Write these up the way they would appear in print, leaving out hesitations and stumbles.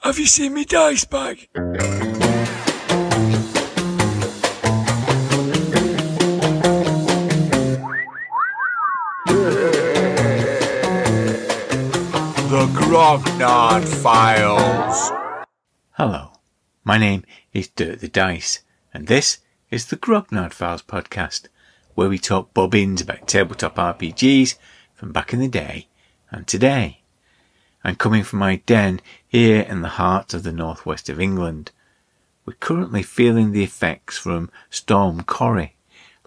Have you seen me dice bag? The Grognard Files. Hello, my name is Dirk the Dice, and this is the Grognard Files podcast, where we talk bobbins about tabletop RPGs from back in the day and today. I'm coming from my den here in the heart of the northwest of England. We're currently feeling the effects from Storm Corrie.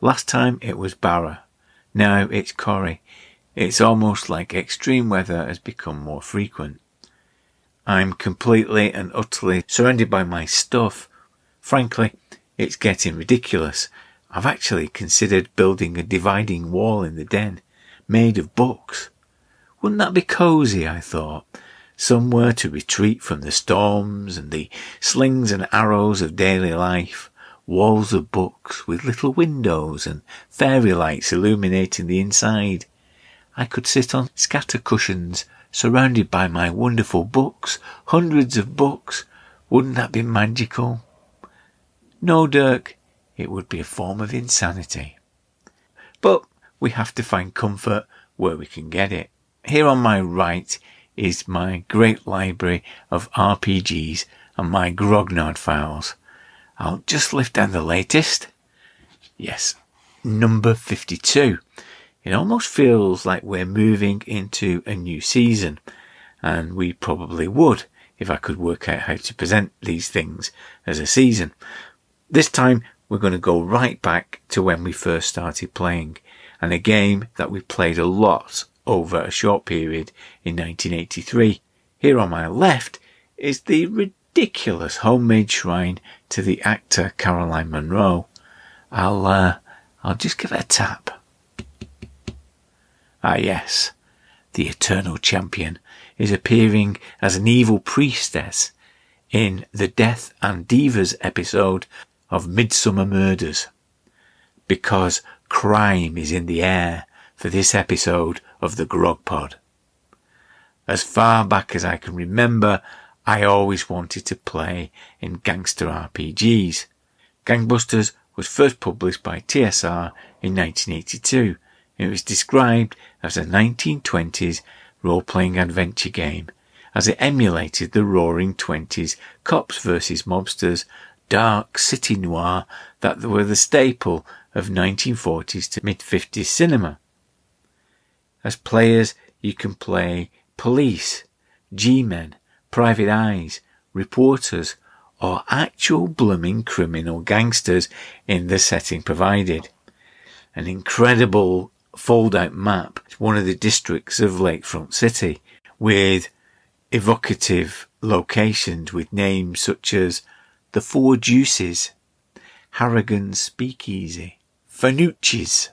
Last time it was Barra. Now it's Corrie. It's almost like extreme weather has become more frequent. I'm completely and utterly surrounded by my stuff. Frankly, it's getting ridiculous. I've actually considered building a dividing wall in the den, made of books. Wouldn't that be cosy, I thought? Somewhere to retreat from the storms and the slings and arrows of daily life. Walls of books with little windows and fairy lights illuminating the inside. I could sit on scatter cushions, surrounded by my wonderful books, hundreds of books. Wouldn't that be magical? No, Dirk, it would be a form of insanity. But we have to find comfort where we can get it. Here on my right is my great library of RPGs and my Grognard Files. I'll just lift down the latest. Yes, number 52. It almost feels like we're moving into a new season, and we probably would if I could work out how to present these things as a season. This time we're going to go right back to when we first started playing, and a game that we played a lot over a short period in 1983. Here on my left is the ridiculous homemade shrine to the actor Caroline Munro. I'll just give it a tap. Ah yes, the Eternal Champion is appearing as an evil priestess in the Death and Divas episode of Midsummer Murders, because crime is in the air for this episode of the Grog Pod. As far back as I can remember, I always wanted to play in gangster RPGs. GangBusters was first published by TSR in 1982. It was described as a 1920s role-playing adventure game, as it emulated the Roaring Twenties cops versus mobsters, dark city noir that were the staple of 1940s to mid-50s cinema. As players, you can play police, G-men, private eyes, reporters, or actual blooming criminal gangsters in the setting provided. An incredible fold-out map, one of the districts of LakeFront City, with evocative locations with names such as the Four Juices, Harrigan's Speakeasy, Fanucci's,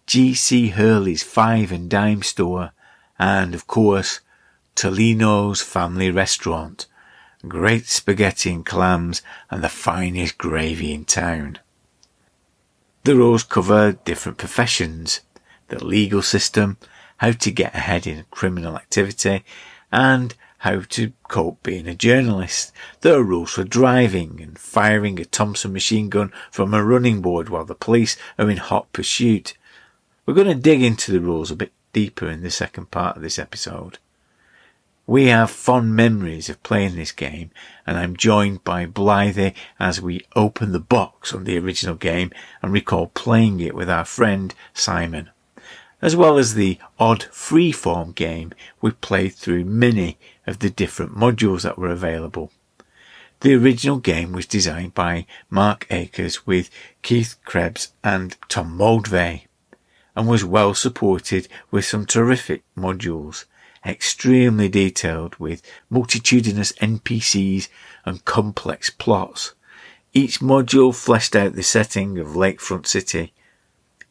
G.C. Hurley's Five and Dime Store, and of course Tolino's Family Restaurant, great spaghetti and clams and the finest gravy in town. The rules cover different professions, the legal system, how to get ahead in criminal activity, and how to cope being a journalist. There are rules for driving and firing a Thompson machine gun from a running board while the police are in hot pursuit. We're going to dig into the rules a bit deeper in the second part of this episode. We have fond memories of playing this game, and I'm joined by Blythy as we open the box on the original game and recall playing it with our friend Simon. As well as the odd free-form game, we played through many of the different modules that were available. The original game was designed by Mark Akers with Keith Krebs and Tom Moldvay, and was well supported with some terrific modules, extremely detailed with multitudinous NPCs and complex plots. Each module fleshed out the setting of LakeFront City,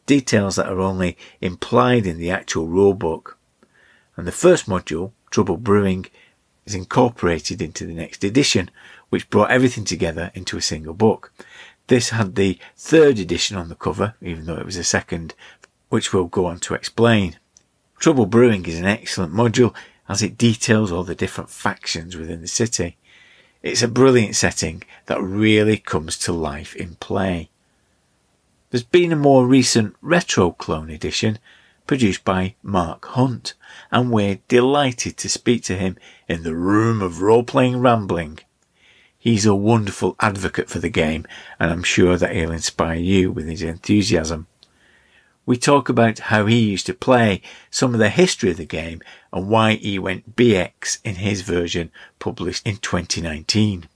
details that are only implied in the actual rulebook. And the first module, Trouble Brewing, is incorporated into the next edition, which brought everything together into a single book. This had the third edition on the cover, even though it was a second, which we'll go on to explain. Trouble Brewing is an excellent module as it details all the different factions within the city. It's a brilliant setting that really comes to life in play. There's been a more recent retro clone edition produced by Mark Hunt, and we're delighted to speak to him in the room of role-playing rambling. He's a wonderful advocate for the game, and I'm sure that he'll inspire you with his enthusiasm. We talk about how he used to play, some of the history of the game, and why he went BX in his version published in 2019.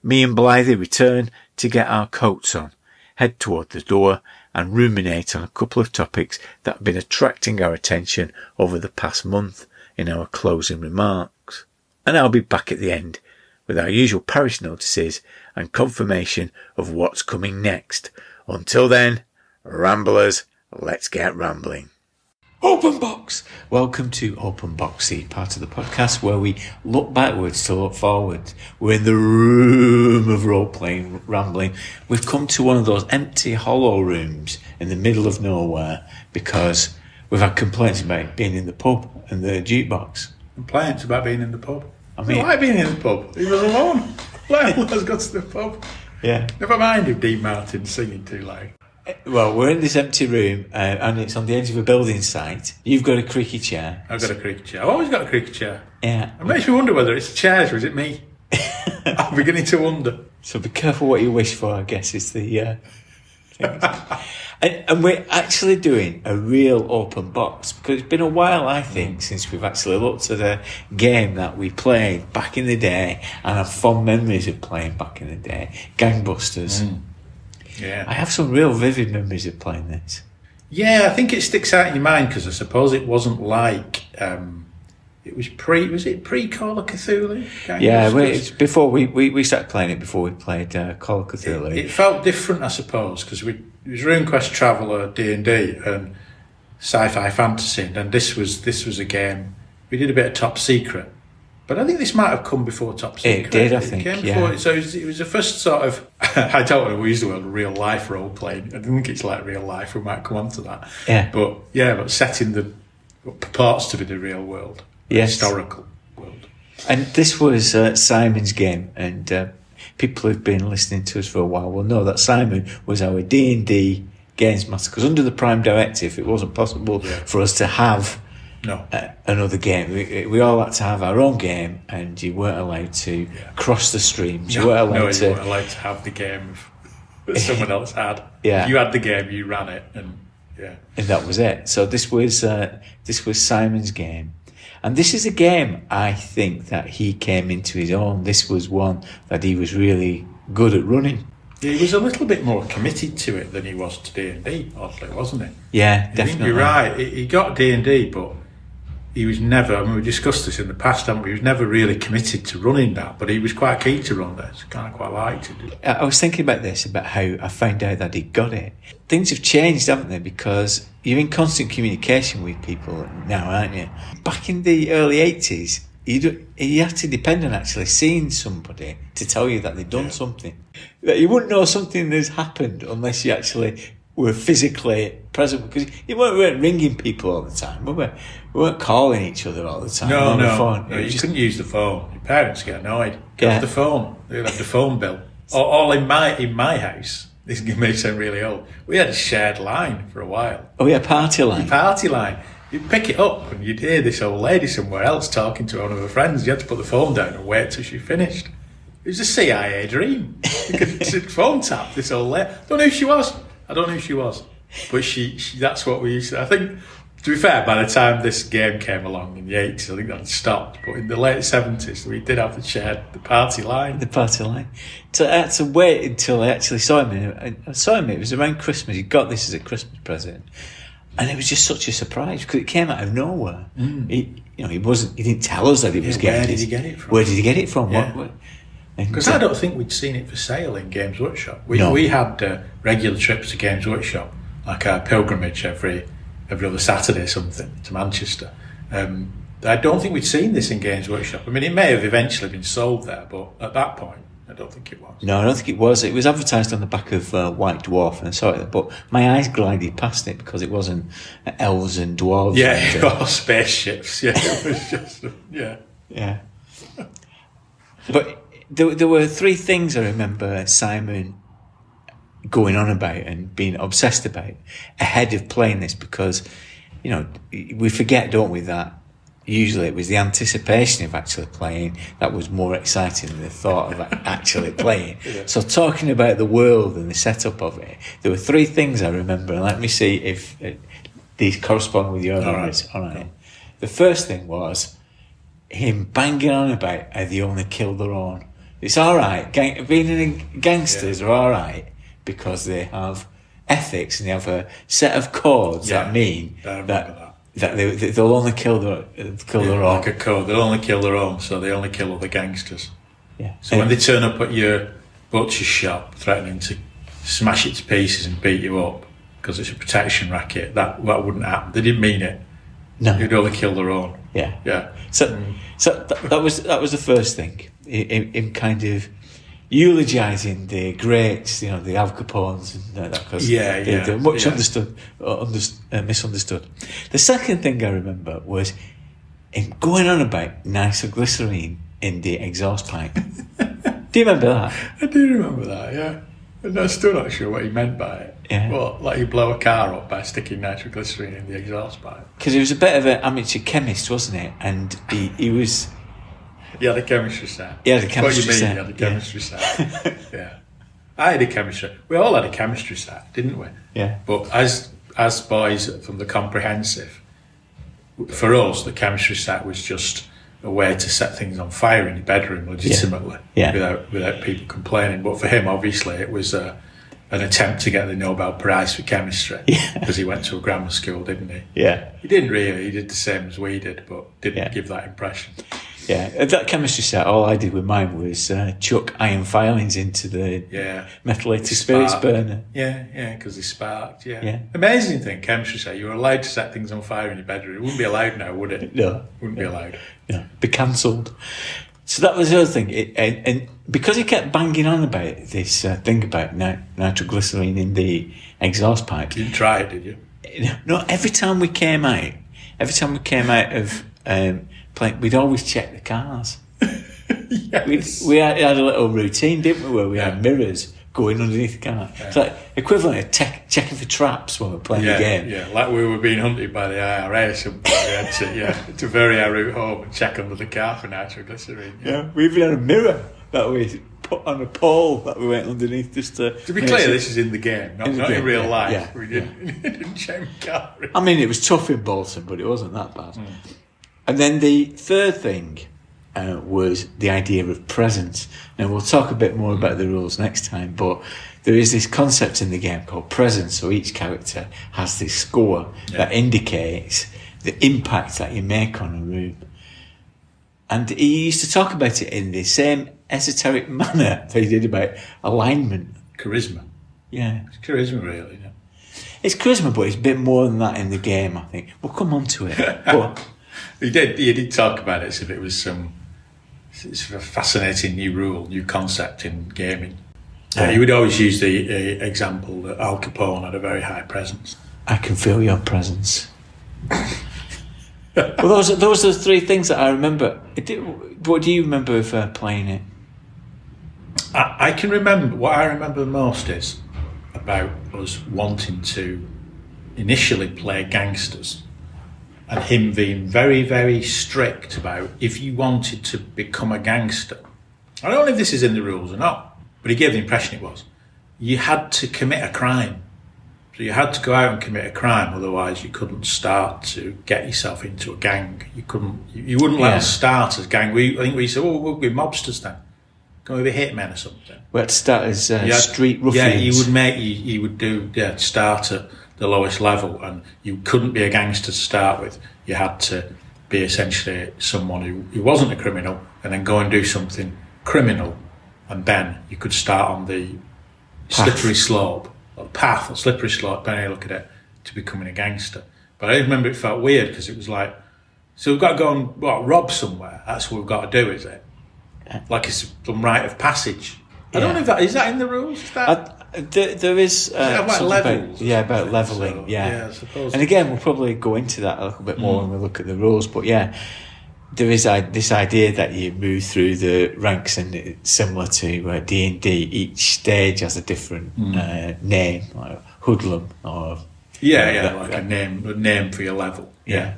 Me and Blythy return to get our coats on, head toward the door, and ruminate on a couple of topics that have been attracting our attention over the past month in our closing remarks. And I'll be back at the end with our usual parish notices and confirmation of what's coming next. Until then, Ramblers, let's get rambling. Open Box! Welcome to Open Box, the part of the podcast where we look backwards to look forward. We're in the room of role-playing rambling. We've come to one of those empty, hollow rooms in the middle of nowhere because we've had complaints about being in the pub and the jukebox. Complaints about being in the pub? I mean, I like being in the pub. He was alone. Well, let's go to the pub. Yeah. Never mind if Dean Martin's singing too loud. Well, we're in this empty room and it's on the edge of a building site. You've got a creaky chair. I've got a creaky chair. I've always got a creaky chair. Yeah. It makes me wonder whether it's the chairs or is it me? I'm beginning to wonder. So be careful what you wish for, I guess, is the thing. And we're actually doing a real open box because it's been a while, I think, since we've actually looked at a game that we played back in the day and have fond memories of playing back in the day, GangBusters. Yeah. I have some real vivid memories of playing this. Yeah, I think it sticks out in your mind because I suppose it wasn't like it was pre Call of Cthulhu? Yeah, it's before we started playing it before we played Call of Cthulhu. It felt different, I suppose, because it was RuneQuest Traveller, D&D, and sci-fi fantasy, and this was a game. We did a bit of Top Secret, but I think this might have come before Top Secret. It did, I think. Yeah. So it was the first sort of. I don't want to use the word real life role playing. I don't think it's like real life. We might come on to that. Yeah. But setting what purports to be the real world, historical world. And this was Simon's game, and people who've been listening to us for a while will know that Simon was our D&D games master, because under the Prime Directive it wasn't possible for us to have another game. We all had to have our own game, and you weren't allowed to cross the streams. You weren't allowed you weren't allowed to have the game that someone else had. Yeah. If you had the game, you ran it, and that was it. So this was Simon's game. And this is a game, I think, that he came into his own. This was one that he was really good at running. Yeah, he was a little bit more committed to it than he was to D&D, oddly, wasn't he? Yeah, definitely. You're right. He got D&D, but he was never, I mean, we discussed this in the past, haven't we? He was never really committed to running that, but he was quite keen to run this. Kind of quite liked it. I was thinking about this, about how I found out that he got it. Things have changed, haven't they? Because you're in constant communication with people now, aren't you? Back in the early 80s, you had to depend on actually seeing somebody to tell you that they'd done something. That you wouldn't know something has happened unless you actually were physically present, because we weren't ringing people all the time, were we? We weren't calling each other all the time on the phone. No, you couldn't use the phone. Your parents get annoyed. Get off the phone. They'd have the phone bill. All in my house. This may sound really old. We had a shared line for a while. Oh yeah, party line. Party line. You'd pick it up and you'd hear this old lady somewhere else talking to one of her friends. You had to put the phone down and wait till she finished. It was a CIA dream. You could phone tap this old lady. I don't know who she was. But she that's what we used to. I think, to be fair, by the time this game came along in the 80s, I think that stopped. But in the late 70s, we did have the party line. The party line. So I had to wait until I actually saw him. I saw him, it was around Christmas. He got this as a Christmas present. And it was just such a surprise because it came out of nowhere. He didn't tell us that it was getting. Where did he get it from? Where did he get it from? Yeah. Because I don't think we'd seen it for sale in Games Workshop. We had regular trips to Games Workshop, like our pilgrimage every other Saturday or something to Manchester. I don't think we'd seen this in Games Workshop. I mean, it may have eventually been sold there, but at that point, I don't think it was. No, I don't think it was. It was advertised on the back of White Dwarf, and I saw it, but my eyes glided past it because it wasn't elves and dwarves. Yeah, or spaceships. Yeah, it was just, yeah. But there were three things I remember Simon going on about and being obsessed about ahead of playing this, because, you know, we forget, don't we, that usually it was the anticipation of actually playing that was more exciting than the thought of actually playing. Yeah. So talking about the world and the setup of it, there were three things I remember, and let me see if these correspond with your memories. All right. The first thing was him banging on about how they only kill their own. It's all right. Being in gangsters are all right because they have ethics and they have a set of codes that mean that they'll only kill their own. Like a code, they'll only kill their own, so they only kill other gangsters. Yeah. So when they turn up at your butcher's shop threatening to smash it to pieces and beat you up because it's a protection racket, that wouldn't happen. They didn't mean it. No. They'd only kill their own. Yeah. Yeah. So that was the first thing. In kind of eulogising the greats, you know, the Al Capones and that, because they're much misunderstood. The second thing I remember was him going on about nitroglycerine in the exhaust pipe. Do you remember that? I do remember that, yeah. And I'm still not sure what he meant by it. Yeah. What, like you blow a car up by sticking nitroglycerine in the exhaust pipe? Because he was a bit of an amateur chemist, wasn't he? And he was... He had a chemistry set. He had a chemistry set. What you mean, he had a chemistry set. Yeah. I had a chemistry... We all had a chemistry set, didn't we? Yeah. But as boys from the comprehensive, for us, the chemistry set was just a way to set things on fire in your bedroom legitimately, without people complaining. But for him, obviously, it was an attempt to get the Nobel Prize for chemistry, because he went to a grammar school, didn't he? Yeah. He didn't really. He did the same as we did, but didn't give that impression. Yeah, at that chemistry set, all I did with mine was chuck iron filings into the methylated spirits burner. Yeah, because they sparked, Amazing thing, chemistry set. You were allowed to set things on fire in your bedroom. It wouldn't be allowed now, would it? No. Wouldn't be allowed. No, be cancelled. So that was the other thing. And because he kept banging on about this thing about nitroglycerine in the exhaust pipe. You didn't try it, did you? No, every time we came out of... playing, we'd always check the cars. Yes. We had a little routine, didn't we, where we had mirrors going underneath the car. Yeah. It's like equivalent of checking for traps when we're playing the game. Yeah, like we were being hunted by the IRS and we had to vary our route home and check under the car for nitroglycerine. Yeah, we even had a mirror that we put on a pole that we went underneath just to... To be clear, this is in the game, not in real life. Yeah, we didn't check the car. I mean, it was tough in Bolton, but it wasn't that bad. And then the third thing was the idea of presence. Now, we'll talk a bit more about the rules next time, but there is this concept in the game called presence. So each character has this score that indicates the impact that you make on a room. And he used to talk about it in the same esoteric manner that he did about alignment. Charisma. Yeah. It's charisma, really. Yeah. It's charisma, but it's a bit more than that in the game, I think. We'll come on to it. But... He did talk about it as if it was it's a fascinating new rule, new concept in gaming. He would always use the example that Al Capone had a very high presence. I can feel your presence. Well, those are the three things that I remember. What do you remember of playing it? I can remember, what I remember most is about us wanting to initially play gangsters, and him being very, very strict about if you wanted to become a gangster. I don't know if this is in the rules or not, but he gave the impression it was. You had to commit a crime. So you had to go out and commit a crime, otherwise you couldn't start to get yourself into a gang. You wouldn't let us start as gang. I think we said, we'll be mobsters then. Can we be hitmen or something? We had to start as street ruffians. Yeah, you would start at the lowest level, and you couldn't be a gangster to start with. You had to be essentially someone who wasn't a criminal, and then go and do something criminal, and then you could start on the slippery slope, or path, or slippery slope, depending how you look at it, to becoming a gangster. But I remember it felt weird, because it was like, so we've got to go and rob somewhere. That's what we've got to do, is it? Like it's some rite of passage. I don't know if is that in the rules? There is about levels. About levelling. So, I suppose. And again, we'll probably go into that a little bit more when we look at the rules. But there is this idea that you move through the ranks, and it's similar to D&D. Each stage has a different name, like hoodlum or a name for your level. Yeah.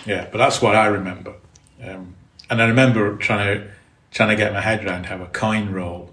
But that's what I remember, and I remember trying to get my head around how a coin roll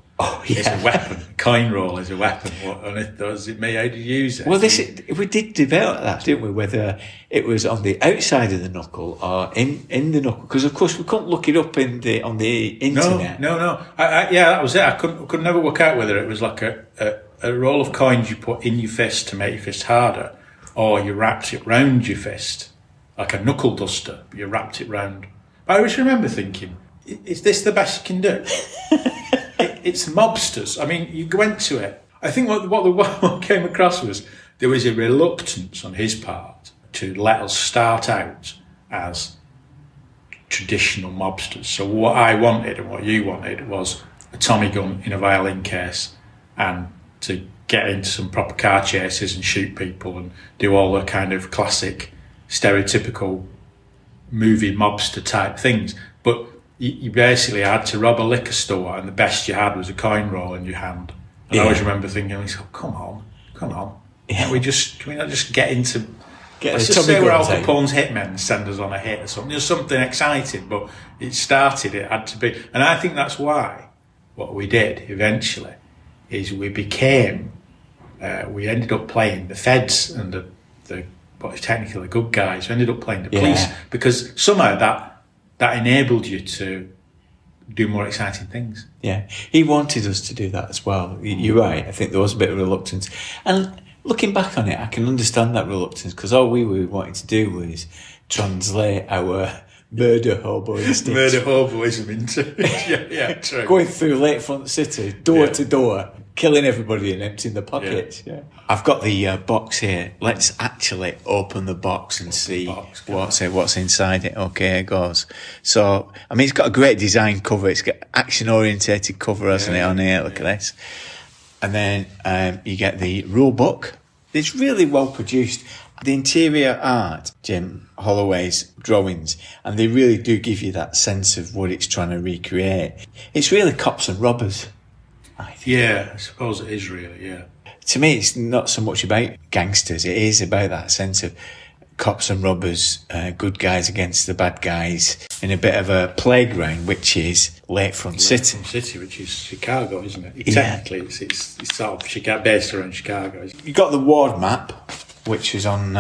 is a weapon. Coin roll is a weapon. What on earth does it mean? How do you use it? Well, we did develop that, didn't we? Whether it was on the outside of the knuckle or in the knuckle, because of course we couldn't look it up on the internet. No. That was it. I could never work out whether it was like a roll of coins you put in your fist to make your fist harder, or you wrapped it round your fist like a knuckle duster. You wrapped it round. But I always remember thinking, is this the best you can do? It's mobsters. I mean, you went to it. I think what came across was there was a reluctance on his part to let us start out as traditional mobsters. So what I wanted and what you wanted was a Tommy gun in a violin case, and to get into some proper car chases and shoot people and do all the kind of classic, stereotypical movie mobster type things. But you basically had to rob a liquor store, and the best you had was a coin roll in your hand. And I always remember thinking, come on. Yeah. Can we not just get into... Let's just say we're Al Capone's hitmen and send us on a hit or something. There's something exciting, but it had to be... And I think that's why what we did eventually is we ended up playing the feds and the what is technically the good guys. We ended up playing the police, because somehow that enabled you to do more exciting things. Yeah, he wanted us to do that as well. You're right. I think there was a bit of reluctance. And looking back on it, I can understand that reluctance, because all we were wanting to do was translate our murder hoboism into yeah, true. Going through LakeFront City, door to door, killing everybody and emptying the pockets. Yeah. I've got the box here. Let's actually open the box and see what's inside it. Okay, it goes. So, I mean, it's got a great design cover. It's got action-orientated cover, hasn't it, on here? Look at this. And then you get the rule book. It's really well produced. The interior art, Jim Holloway's drawings, and they really do give you that sense of what it's trying to recreate. It's really cops and robbers, I think. Yeah, I suppose it is really, yeah. To me, it's not so much about gangsters. It is about that sense of cops and robbers, good guys against the bad guys, in a bit of a playground, which is LakeFront City. LakeFront City, which is Chicago, isn't it? Technically, it's sort of based around Chicago. You got the ward map, which was on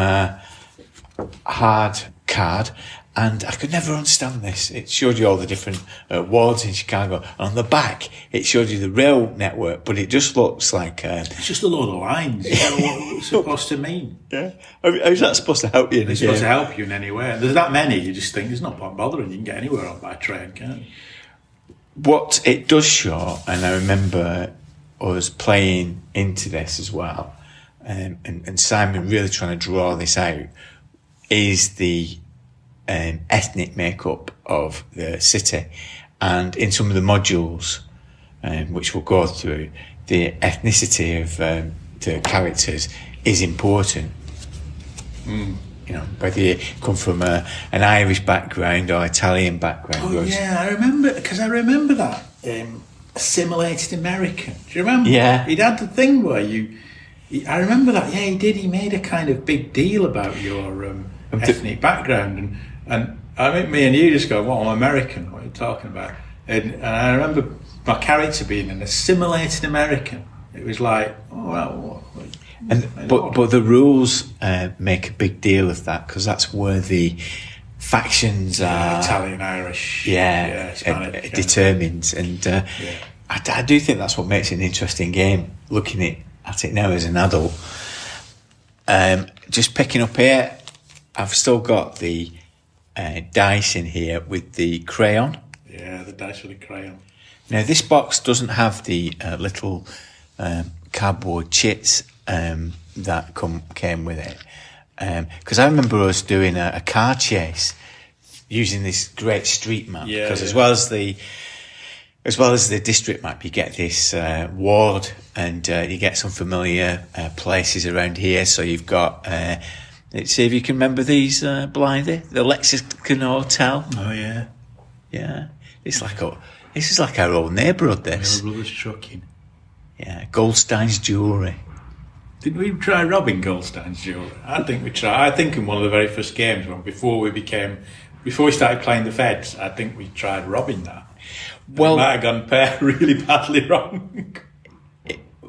hard card, and I could never understand this. It showed you all the different wards in Chicago, and on the back it showed you the rail network, but it just looks like it's just a load of lines. You know what it's supposed to mean? Yeah, how's that supposed to help you? It's supposed to help you in any way. There's that many, you just think there's no point bothering. You can get anywhere on by train, can't you? What it does show, and I remember us playing into this as well, and Simon really trying to draw this out, is the ethnic makeup of the city. And in some of the modules, which we'll go through, the ethnicity of the characters is important. You know, whether you come from an Irish background or Italian background. Oh, yeah, I remember that. Assimilated American. Do you remember? Yeah. He'd had the thing where I remember that. Yeah, he did. He made a kind of big deal about your ethnic background, and I mean, me and you just go, "Well, I'm American. What are you talking about?" And I remember my character being an assimilated American. It was like, oh well. But the rules make a big deal of that, because that's where the factions are Italian, Irish, Hispanic, determined, and I do think that's what makes it an interesting game. Looking at it now as an adult, just picking up here, I've still got the dice in here with the crayon. Yeah, the dice with the crayon. Now this box doesn't have the little cardboard chits that came with it, because I remember us doing a car chase using this great street map, because as well as the district map, you get this ward, and you get some familiar places around here. So you've got Let's see if you can remember these, Blythy. The Lexington Hotel. Oh, yeah. Yeah. This is like our old neighbourhood, this. My brother's trucking. Yeah. Goldstein's Jewellery. Did we try robbing Goldstein's jewellery? I think we tried. I think in one of the very first games, before we started playing the Feds, I think we tried robbing that. Well, it might have gone really badly wrong.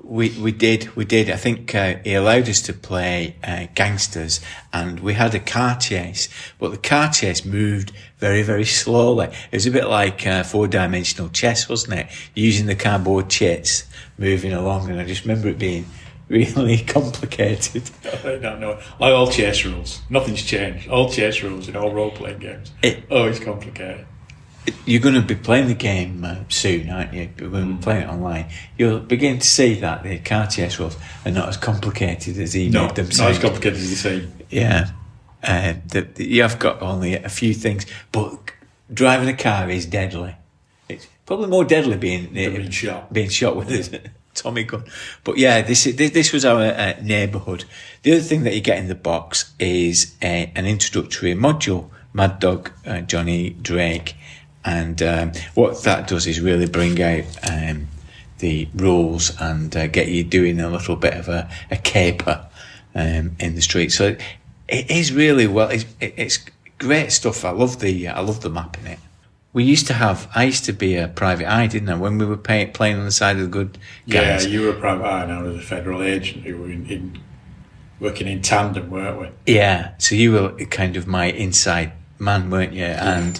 We did. I think he allowed us to play gangsters, and we had a car chase, but the car chase moved very, very slowly. It was a bit like 4-dimensional chess, wasn't it? Using the cardboard chits, moving along, and I just remember it being really complicated. I don't know. Like all chess rules. Nothing's changed. All chess rules in all role-playing games. Always complicated. You're going to be playing the game soon, aren't you? When we're playing it online, you'll begin to see that the car chess rules are not as complicated as he made them sound. Not as complicated as you say. Yeah. You have got only a few things, but driving a car is deadly. It's probably more deadly being shot with a Tommy gun. But yeah, this was our neighbourhood. The other thing that you get in the box is an introductory module, Mad Dog, Johnny, Drake, and what that does is really bring out the rules and get you doing a little bit of a caper in the street. So it is really it's great stuff. I love the map in it. I used to be a private eye, didn't I? When we were playing on the side of the good guys. Yeah, you were a private eye and I was a federal agent who were working in tandem, weren't we? Yeah, so you were kind of my inside man, weren't you? Yeah.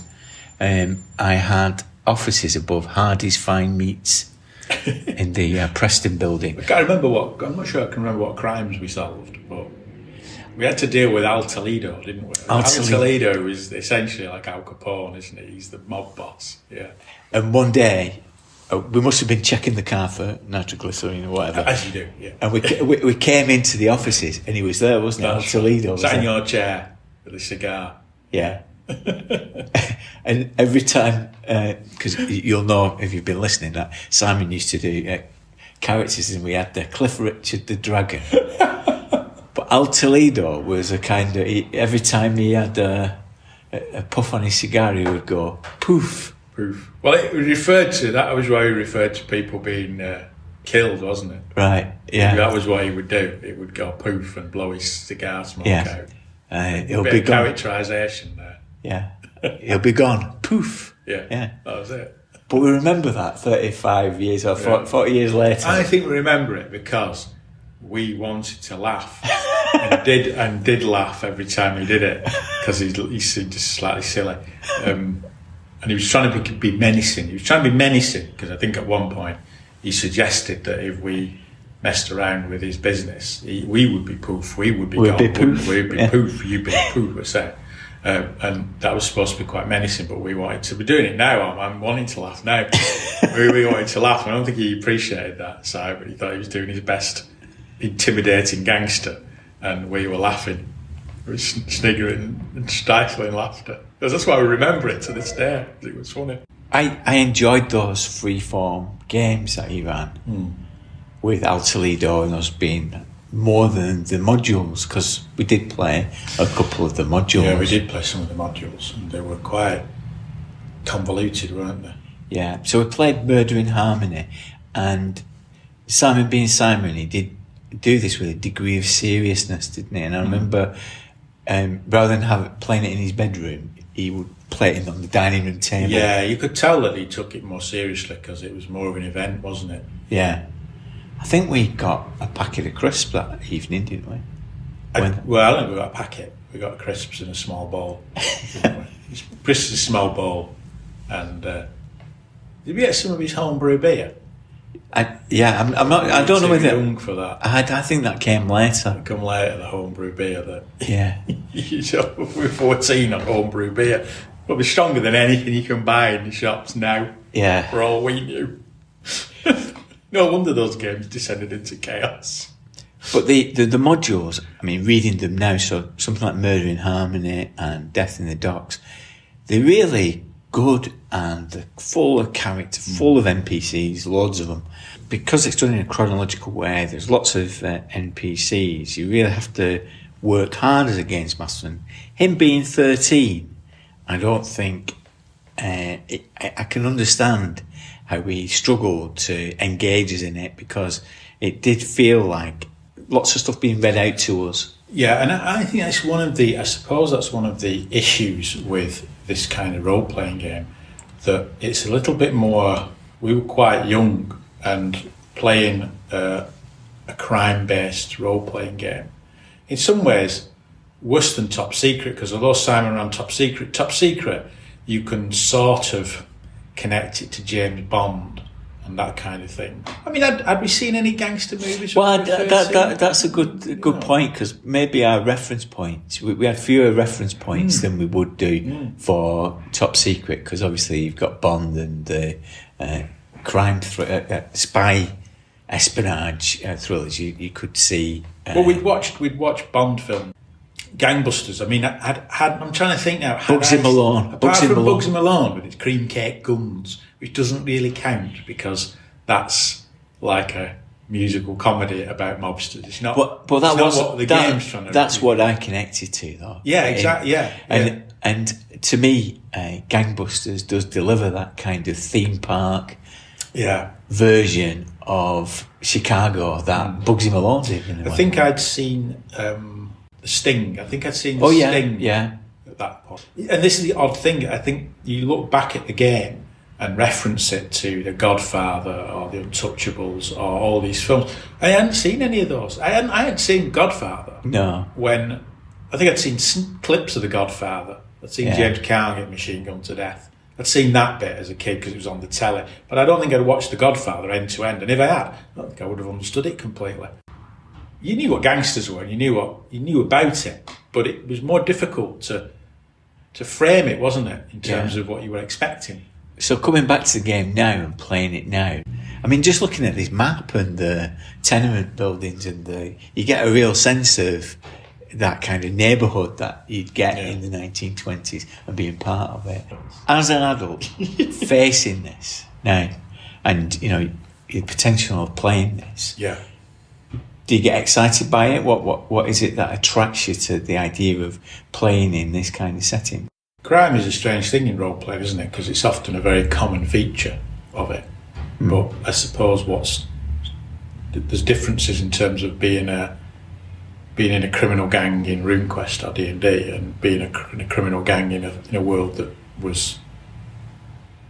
And I had offices above Hardy's Fine Meats in the Preston building. I'm not sure I can remember what crimes we solved, but we had to deal with Al Toledo, didn't we? Al Toledo is essentially like Al Capone, isn't he? He's the mob boss, yeah. And one day, we must have been checking the car for nitroglycerine or whatever. As you do, yeah. And we came into the offices and he was there, wasn't he? Al Toledo. Sat in your chair with a cigar. Yeah. And every time, because you'll know if you've been listening, that Simon used to do characters, and we had the Cliff Richard the Dragon. But Al Toledo was a kind of, every time he had a puff on his cigar, he would go poof. Poof. Well, it referred to, that was why he referred to people being killed, wasn't it? Right, yeah. That was what he would do. It would go poof and blow his cigar smoke out. He'll be gone. Characterisation there. Yeah. He'll be gone. Poof. Yeah. That was it. But we remember that 35 years or 40 years later. I think we remember it because we wanted to laugh and did laugh every time he did it because he seemed just slightly silly. And he was trying to be menacing. He was trying to be menacing because I think at one point he suggested that if we messed around with his business, we would be poof, we would be gone, poof. we'd be poof, you'd be poof, we're saying. And that was supposed to be quite menacing, but we wanted to be doing it now. I'm wanting to laugh now. we wanted to laugh. I don't think he appreciated that side, but he thought he was doing his best intimidating gangster, and we were laughing. We were sniggering and stifling laughter. Because that's why we remember it to this day. It was funny. I enjoyed those freeform games that he ran with Al Toledo and us being more than the modules, because we did play a couple of the modules. Yeah, we did play some of the modules, and they were quite convoluted, weren't they? Yeah, so we played Murder in Harmony, and Simon being Simon, he did do this with a degree of seriousness, didn't he? And I remember, rather than playing it in his bedroom, he would play it on the dining room table. Yeah, you could tell that he took it more seriously because it was more of an event, wasn't it? Yeah. I think we got a packet of crisps that evening, didn't we? Well, I think we got a packet. We got crisps in a small bowl. Crisps in a small bowl. And did we get some of his homebrew beer? I'm not. I don't know whether young for that. I think that came later. It come later, the homebrew beer. That we're 14 on homebrew beer. Probably stronger than anything you can buy in the shops now. Yeah, for all we knew. No wonder those games descended into chaos. But the modules, I mean, reading them now, so something like Murder in Harmony and Death in the Docks, they're really good and they're full of character, full of NPCs, loads of them. Because it's done in a chronological way, there's lots of NPCs. You really have to worked hard as a games master. And him being 13, I don't think I can understand how we struggled to engage us in it, because it did feel like lots of stuff being read out to us. Yeah, and I think that's I suppose that's one of the issues with this kind of role-playing game, that it's a little bit more, we were quite young and playing a crime-based role-playing game. In some ways, worse than Top Secret, because although Simon ran Top Secret, you can sort of connect it to James Bond and that kind of thing. I mean, had we seen any gangster movies? Well, that's a good point, because maybe our reference points, we had fewer reference points than we would do for Top Secret, because obviously you've got Bond and the spy espionage thrillers. You could see. Well, we'd watched Bond film. GangBusters. I mean, I'm trying to think now. Bugsy Malone. Apart from Bugsy Malone with its cream cake guns, which doesn't really count because that's like a musical comedy about mobsters. It's not. But that was not what the game's trying to. That's what I connected to, though. Yeah, exactly. Yeah, and to me, GangBusters does deliver that kind of theme park. Version of Chicago that Bugsy Malone did. I think I'd seen. Sting. I think I'd seen Sting at that point. And this is the odd thing. I think you look back at the game and reference it to The Godfather or The Untouchables or all these films. I hadn't seen any of those. I hadn't seen Godfather. No. When I think I'd seen clips of The Godfather. I'd seen James Caan get machine gunned to death. I'd seen that bit as a kid because it was on the telly. But I don't think I'd watched The Godfather end to end. And if I had, I don't think I would have understood it completely. You knew what gangsters were, and you knew about it, but it was more difficult to frame it, wasn't it, in terms of what you were expecting. So coming back to the game now and playing it now, I mean, just looking at this map and the tenement buildings and you get a real sense of that kind of neighbourhood that you'd get in the 1920s and being part of it. As an adult, facing this now, and the potential of playing this. Yeah. Do you get excited by it? What is it that attracts you to the idea of playing in this kind of setting? Crime is a strange thing in role-playing, isn't it? Because it's often a very common feature of it. But I suppose there's differences in terms of being in a criminal gang in RuneQuest or D&D and being in a criminal gang in a world that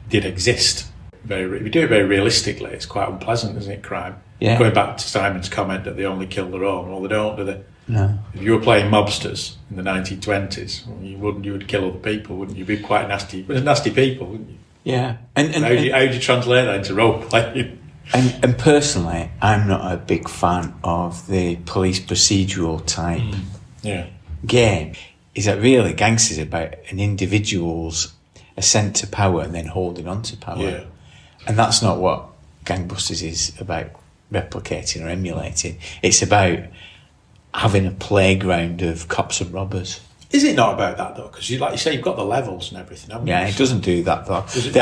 did exist. We do it very realistically. It's quite unpleasant, isn't it, crime? Yeah. Going back to Simon's comment that they only kill their own. Well, they don't, do they? No. If you were playing mobsters in the 1920s, you would kill other people, wouldn't you? You'd be quite nasty people, wouldn't you? Yeah. And how do you translate that into role playing? And personally, I'm not a big fan of the police procedural type game. Is that really gangsters about an individual's ascent to power and then holding on to power? Yeah. And that's not what GangBusters is about replicating or emulating. It's about having a playground of cops and robbers. Is it not about that though? Because like you say, you've got the levels and everything, haven't you? Yeah, it doesn't do that though. Does it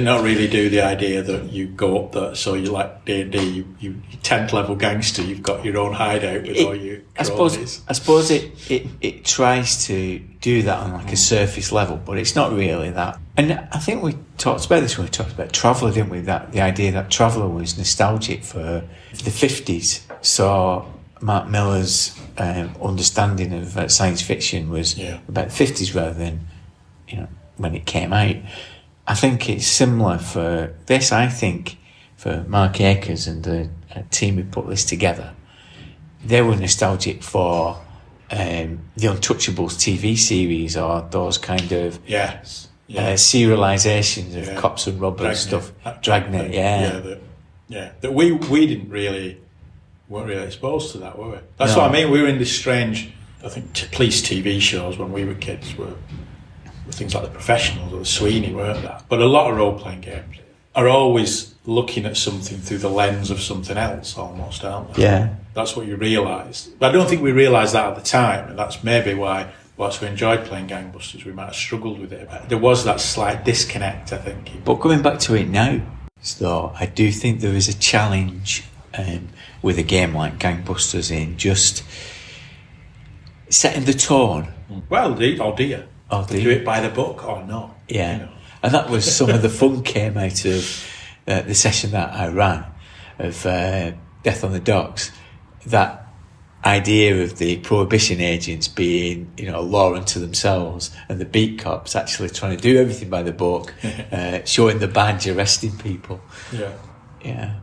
not really do the idea that you go up there, so you like D&D, you 10th level gangster, you've got your own hideout with all your cronies. I suppose it tries to do that on like a surface level, but it's not really that. And I think we talked about this when we talked about Traveller, didn't we? That the idea that Traveller was nostalgic for the 50s. So Mark Miller's understanding of science fiction was about the 50s rather than when it came out. I think it's similar for this. I think for Mark Akers and the team who put this together, they were nostalgic for the Untouchables TV series or those kind of serializations of cops and robbers Dragnet, that we weren't really exposed to that, were we? That's what I mean. We were in this strange, I think, police TV shows when we were kids were things like The Professionals or The Sweeney, weren't that? But a lot of role-playing games are always looking at something through the lens of something else, almost, aren't they? Yeah. That's what you realise. But I don't think we realised that at the time, and that's maybe why, whilst we enjoyed playing GangBusters, we might have struggled with it. There was that slight disconnect, I think. But coming back to it now, though, I do think there is a challenge with a game like GangBusters in just setting the tone. Well, do you? Oh, Do it by the book or not? Yeah. You know. And that was some of the fun came out of the session that I ran of Death on the Docks. That idea of the prohibition agents being, a law unto themselves, and the beat cops actually trying to do everything by the book, showing the badge, arresting people. Yeah.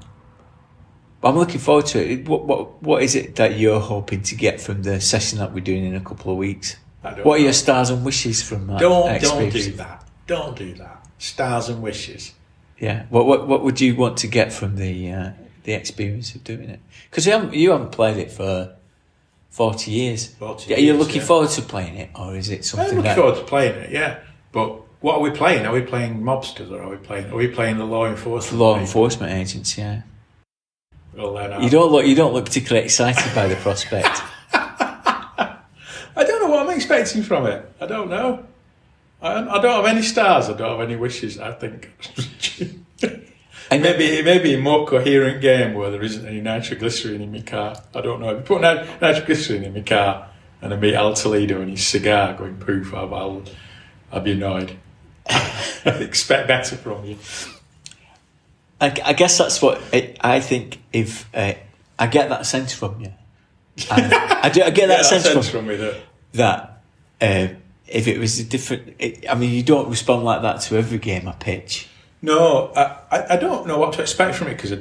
But I'm looking forward to it. What is it that you're hoping to get from the session that we're doing in a couple of weeks? What are your stars and wishes from that experience? Don't do that. Stars and wishes. Yeah. What would you want to get from the experience of doing it? Because you haven't played it for 40 years. Are you looking forward to playing it, or is it something? I'm looking forward to playing it. Yeah, but what are we playing? Are we playing mobsters, or are we playing the law enforcement? Law enforcement agents. Yeah. Well, then you don't look particularly excited by the prospect. I don't know what I'm expecting from it. I don't know. I don't have any stars. I don't have any wishes. I think. And it may be a more coherent game where there isn't any nitroglycerine in my car. I don't know. If you put nitroglycerine in my car and I meet Al Toledo and his cigar going poof, I'll be annoyed. I expect better from you. I guess that's what I think. If I get that sense from you, and I get that sense from me that if it was a different, you don't respond like that to every game I pitch. No, I don't know what to expect from it, because I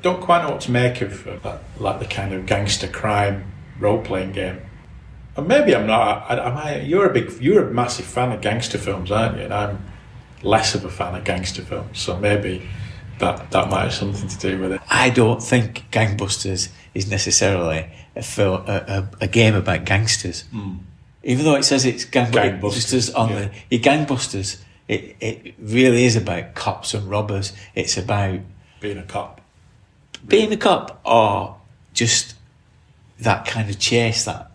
don't quite know what to make of that, like the kind of gangster crime role playing game. And maybe I'm not. You're a massive fan of gangster films, aren't you? And I'm less of a fan of gangster films, so maybe that might have something to do with it. I don't think GangBusters is necessarily a game about gangsters. Even though it says it's GangBusters on the GangBusters. It really is about cops and robbers. It's about being a cop. Being a cop, or just that kind of chase that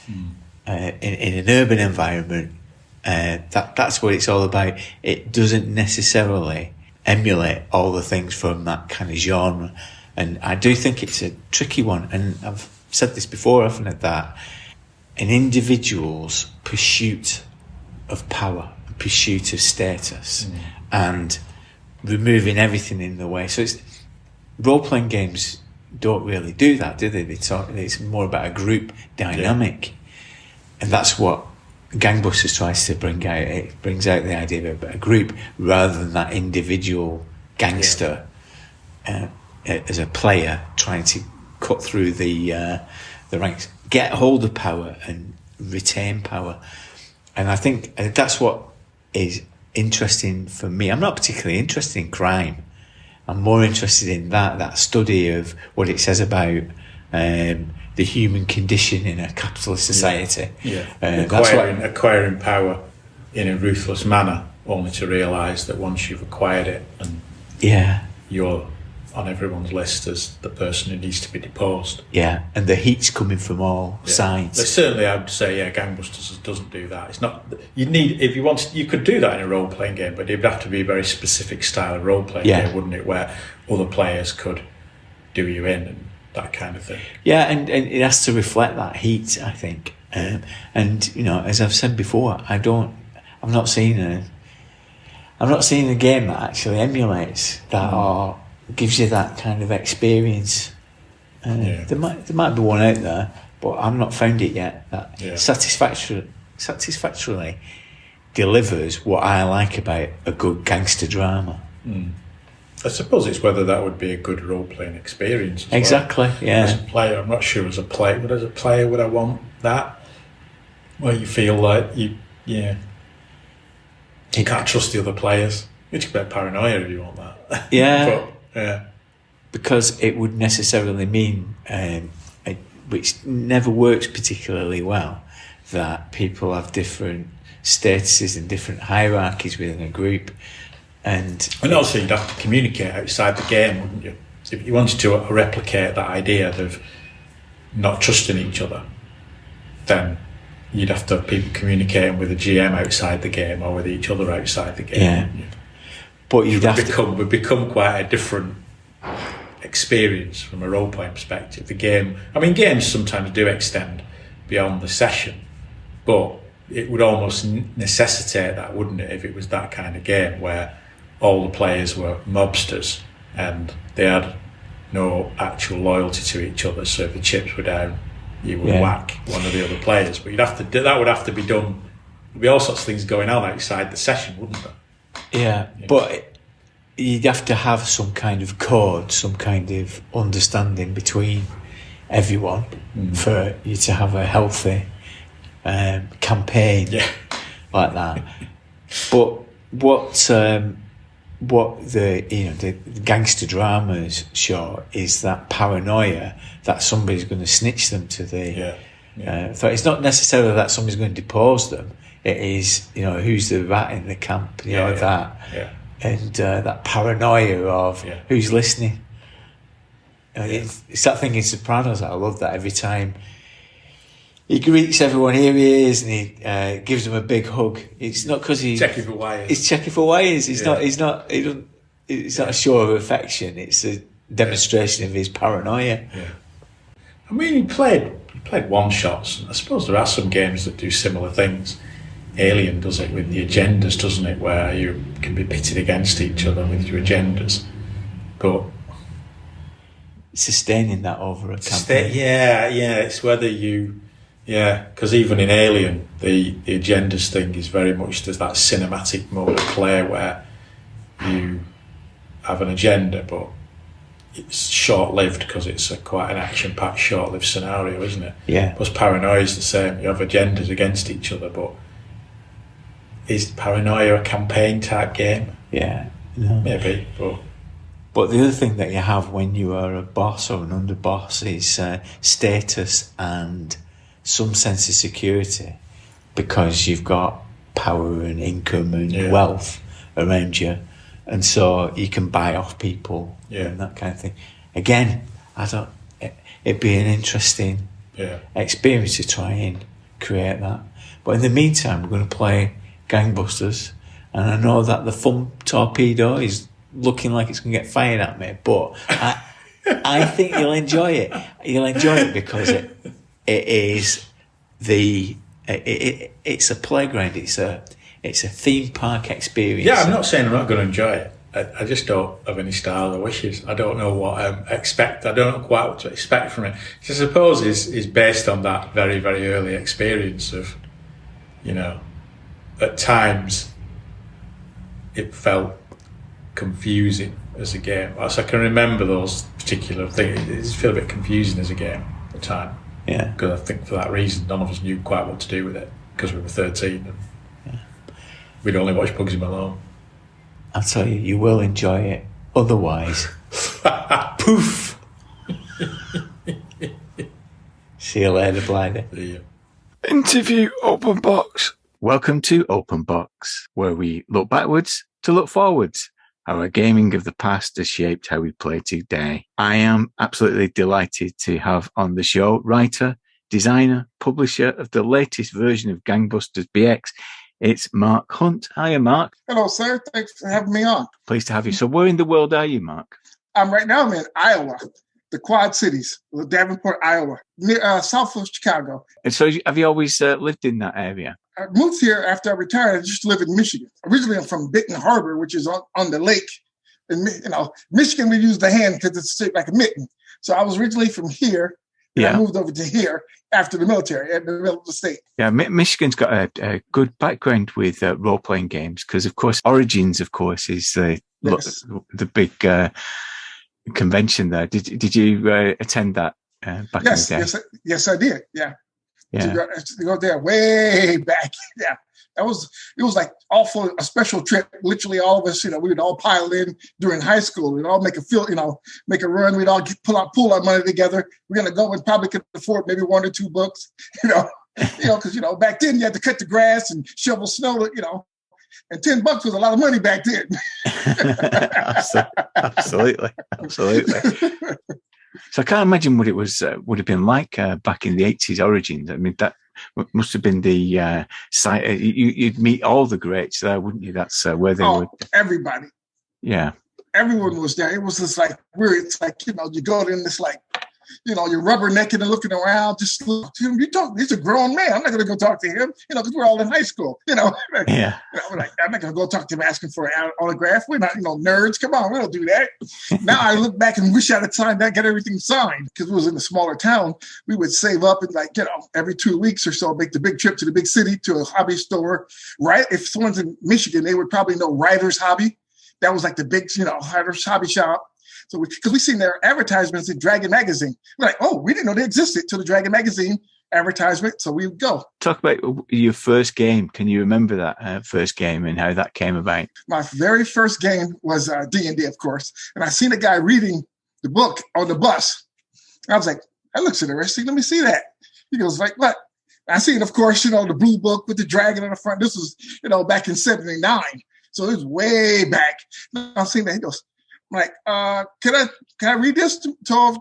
in an urban environment. That's what it's all about. It doesn't necessarily emulate all the things from that kind of genre. And I do think it's a tricky one. And I've said this before, haven't I, that an individual's pursuit of power, pursuit of status, and removing everything in the way. So role-playing games don't really do that, do they? It's more about a group dynamic, and that's what GangBusters tries to bring out. It brings out the idea of a group rather than that individual gangster as a player trying to cut through the ranks, get hold of power and retain power. And I think that's what is interesting for me. I'm not particularly interested in crime. I'm more interested in that study of what it says about the human condition in a capitalist society. Acquiring power in a ruthless manner, only to realise that once you've acquired it, and you're on everyone's list as the person who needs to be deposed. Yeah, and the heat's coming from all sides. But certainly, I would say, GangBusters doesn't do that. It's not. If you want, you could do that in a role-playing game, but it'd have to be a very specific style of role-playing game, wouldn't it? Where other players could do you in and that kind of thing. Yeah, and it has to reflect that heat, I think. And as I've said before, I'm not seeing a game that actually emulates that or gives you that kind of experience. There might be one out there, but I've not found it yet that satisfactorily delivers what I like about a good gangster drama. I suppose it's whether that would be a good role-playing experience. Exactly, yeah. As a player, I'm not sure as a player, but as a player, would I want that? Where you feel like you can't trust the other players. It's a bit paranoia if you want that. Yeah. Yeah, because it would necessarily mean, which never works particularly well, that people have different statuses and different hierarchies within a group, and also you'd have to communicate outside the game, wouldn't you? So if you wanted to replicate that idea of not trusting each other, then you'd have to have people communicating with the GM outside the game or with each other outside the game. Yeah. But you'd would become quite a different experience from a role-playing perspective. Games sometimes do extend beyond the session, But it would almost necessitate that, wouldn't it, if it was that kind of game where all the players were mobsters and they had no actual loyalty to each other. So if the chips were down, you would whack one of the other players. But that would have to be done. There'd be all sorts of things going on outside the session, wouldn't there? Yeah, but you'd have to have some kind of code, some kind of understanding between everyone for you to have a healthy campaign like that. But what the gangster dramas show is that paranoia that somebody's going to snitch them to the. So it's not necessarily that somebody's going to depose them. It is, who's the rat in the camp, and that paranoia of who's listening. It's that thing in Sopranos that I love, that every time he greets everyone, here he is, and he gives them a big hug. It's not because he's checking for wires. He's checking for wires. It's not a show of affection. It's a demonstration of his paranoia. Yeah. I mean, he played one shots. I suppose there are some games that do similar things. Alien does it with the agendas, doesn't it? Where you can be pitted against each other with your agendas, but sustaining that over a campaign. It's whether you. Yeah, because even in Alien, the agendas thing is very much there's that cinematic mode of play where you have an agenda, but it's short-lived because it's quite an action-packed, short-lived scenario, isn't it? Yeah. Plus, Paranoia is the same. You have agendas against each other, but is Paranoia a campaign-type game? Yeah, no. Maybe, But the other thing that you have when you are a boss or an underboss is status and some sense of security, because you've got power and income and wealth around you, and so you can buy off people and that kind of thing. Again, it'd be an interesting experience to try and create that. But in the meantime, we're going to play GangBusters, and I know that the foam torpedo is looking like it's going to get fired at me, but I think you'll enjoy it. You'll enjoy it because it is it's a playground. It's a theme park experience. Yeah, I'm not saying I'm not going to enjoy it. I just don't have any style or wishes. I don't know what I expect. I don't know quite what to expect from it. Which I suppose is based on that very, very early experience of, at times it felt confusing as a game. So I can remember those particular things. It just felt a bit confusing as a game at the time. Yeah. Because I think for that reason, none of us knew quite what to do with it because we were 13 and we'd only watched Bugsy Malone. I'll tell you, you will enjoy it. Otherwise, poof. See you later, Blythy. See you. Interview Open Box. Welcome to Open Box, where we look backwards to look forwards. Our gaming of the past has shaped how we play today. I am absolutely delighted to have on the show writer, designer, publisher of the latest version of GangBusters BX. It's Mark Hunt. Hiya, Mark. Hello, sir. Thanks for having me on. Pleased to have you. So where in the world are you, Mark? Right now I'm in Iowa, the Quad Cities, Davenport, Iowa, near south of Chicago. And so have you always lived in that area? I moved here after I retired. I just live in Michigan. Originally, I'm from Benton Harbor, which is on the lake. And, Michigan, we use the hand because it's shaped like a mitten. So I was originally from here. And I moved over to here after the military at the middle of the state. Yeah, Michigan's got a good background with role-playing games because, of course, Origins, of course, is the big convention there. Did you attend that back in the day? Yes, I did. Yeah. To go there way back. Yeah. It was like awful, a special trip. Literally all of us, we would all pile in during high school. We'd all make a run. We'd all pool our money together. We're going to go and probably could afford maybe one or two books, because, back then you had to cut the grass and shovel snow, and $10 was a lot of money back then. Absolutely. So I can't imagine what it would have been like back in the 80s Origins. I mean, that must have been the site. You'd meet all the greats there, wouldn't you? That's where they were. Everybody. Yeah. Everyone was there. It was just like weird. It's like, you go in this like you're rubbernecking and looking around. Just look to him. He's a grown man. I'm not going to go talk to him, because we're all in high school, Yeah. I'm not going to go talk to him asking for an autograph. We're not, nerds. Come on, we don't do that. Now I look back and wish I had signed that, get everything signed, because it was in a smaller town. We would save up and every 2 weeks or so, make the big trip to the big city to a hobby store. Right? If someone's in Michigan, they would probably know Writer's Hobby. That was like the big, Writer's Hobby shop. So because we seen their advertisements in Dragon Magazine. We're like, oh, we didn't know they existed till the Dragon Magazine advertisement. So we would go. Talk about your first game. Can you remember that first game and how that came about? My very first game was D&D, of course. And I seen a guy reading the book on the bus. I was like, that looks interesting. Let me see that. He goes, like, what? I seen, of course, the blue book with the dragon on the front. This was, back in 79. So it was way back. I seen that. He goes, I'm like, can I read this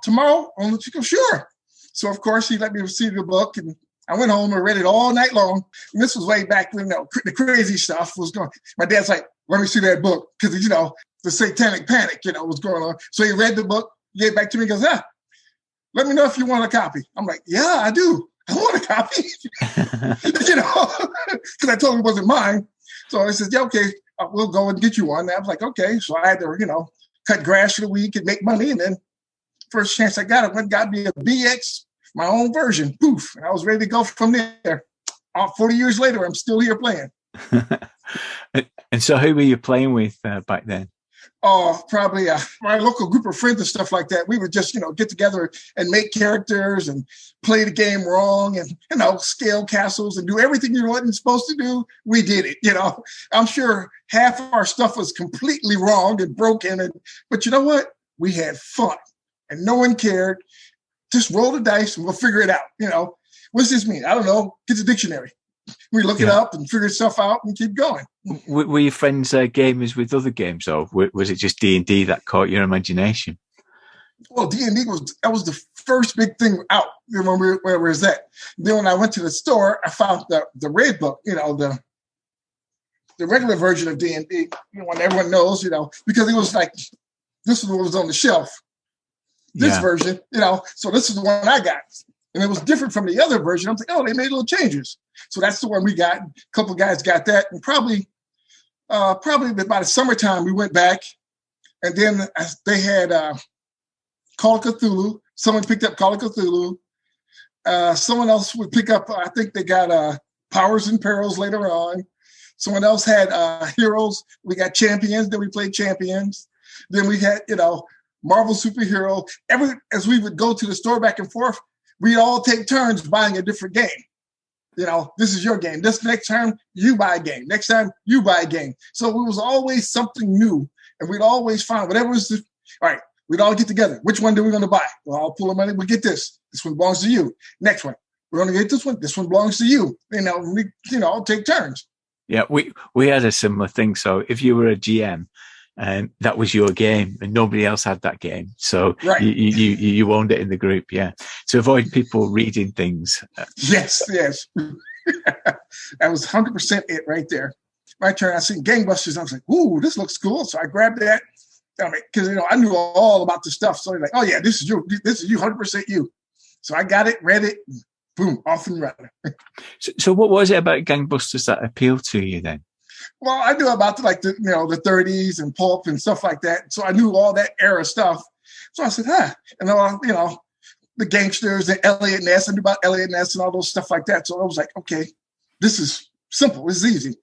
tomorrow? She goes, sure. So, of course, he let me see the book, and I went home and read it all night long. And this was way back when the crazy stuff was going. My dad's like, let me see that book, because, the satanic panic, was going on. So he read the book, gave it back to me, and goes, let me know if you want a copy. I'm like, yeah, I do. I want a copy, because I told him it wasn't mine. So he says, yeah, okay, we'll go and get you one. And I was like, okay. So I had to, cut grass for the week and make money. And then first chance I got, I went and got me a BX, my own version. Poof. And I was ready to go from there. 40 years later, I'm still here playing. And so who were you playing with back then? Oh, probably my local group of friends and stuff like that. We would just, get together and make characters and play the game wrong and, scale castles and do everything you wasn't supposed to do. We did it, I'm sure half of our stuff was completely wrong and broken. But you know what? We had fun and no one cared. Just roll the dice and we'll figure it out. What's this mean? I don't know. Get the dictionary. We look it up and figure stuff out and keep going. Were your friends gamers with other games, or was it just D&D that caught your imagination? Well, D&D was the first big thing out. Where was that? Then when I went to the store, I found the red book. The regular version of D&D. One everyone knows. Because it was like this is what was on the shelf. This version. So this is the one I got. And it was different from the other version. I was like, oh, they made little changes. So that's the one we got. A couple guys got that. And probably by the summertime, we went back. And then they had Call of Cthulhu. Someone picked up Call of Cthulhu. Someone else would pick up, I think they got Powers and Perils later on. Someone else had Heroes. We got Champions. Then we played Champions. Then we had, Marvel Superhero. As we would go to the store back and forth, we'd all take turns buying a different game. This is your game. This next time, you buy a game. Next time, you buy a game. So it was always something new. And we'd always find whatever was all right, we'd all get together. Which one do we going to buy? We'll all pull the money. We'll get this. This one belongs to you. Next one. We're going to get this one. This one belongs to you. We all take turns. Yeah, we had a similar thing. So if you were a GM, that was your game and nobody else had that game. So you owned it in the group. Yeah. To avoid people reading things. Yes. That was 100% it right there. My turn. I seen GangBusters. I was like, ooh, this looks cool. So I grabbed that. Because, I knew all about the stuff. So they're like, oh yeah, this is you 100% you. So I got it, read it, and boom, off and running. So what was it about GangBusters that appealed to you then? Well, I knew about the 30s and pulp and stuff like that. So I knew all that era stuff. So I said, and the gangsters and Elliot Ness. I knew about Elliot Ness and all those stuff like that. So I was like, okay, this is simple. This is easy.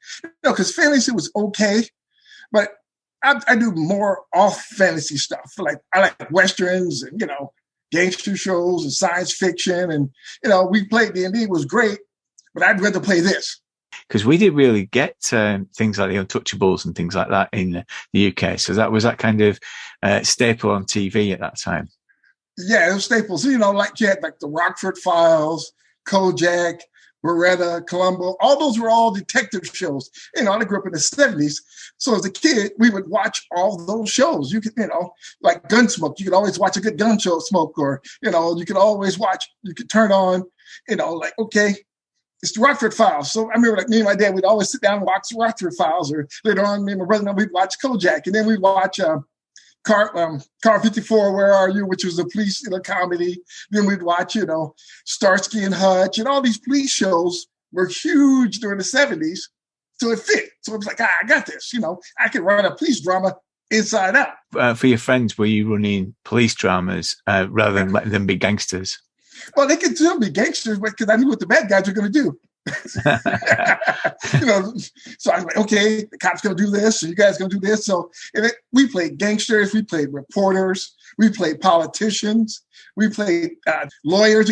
Because fantasy was okay, but I do more off fantasy stuff. I like Westerns and, gangster shows and science fiction. And, we played D&D. It was great, but I'd rather play this. Because we didn't really get things like the Untouchables and things like that in the UK. So that was that kind of staple on TV at that time. Yeah, it was staples. You had the Rockford Files, Kojak, Beretta, Columbo. All those were all detective shows. I grew up in the 70s. So as a kid, we would watch all those shows. You could, like Gunsmoke. You could always watch a good gun show smoke, or, you could always watch, you could turn on, okay, it's the Rockford Files. So I remember me and my dad, we'd always sit down and watch the Rockford Files, or later on, me and my brother and we'd watch Kojak. And then we'd watch Car 54, Where Are You, which was a police comedy. Then we'd watch, Starsky and Hutch, and all these police shows were huge during the 70s. So it fit. So it was like, I got this. I could write a police drama inside out. For your friends, were you running police dramas rather than letting them be gangsters? Well, they could still be gangsters because I knew what the bad guys were going to do. So I was like, okay, the cop's going to do this, and you guys going to do this. So we played gangsters, we played reporters, we played politicians, we played lawyers.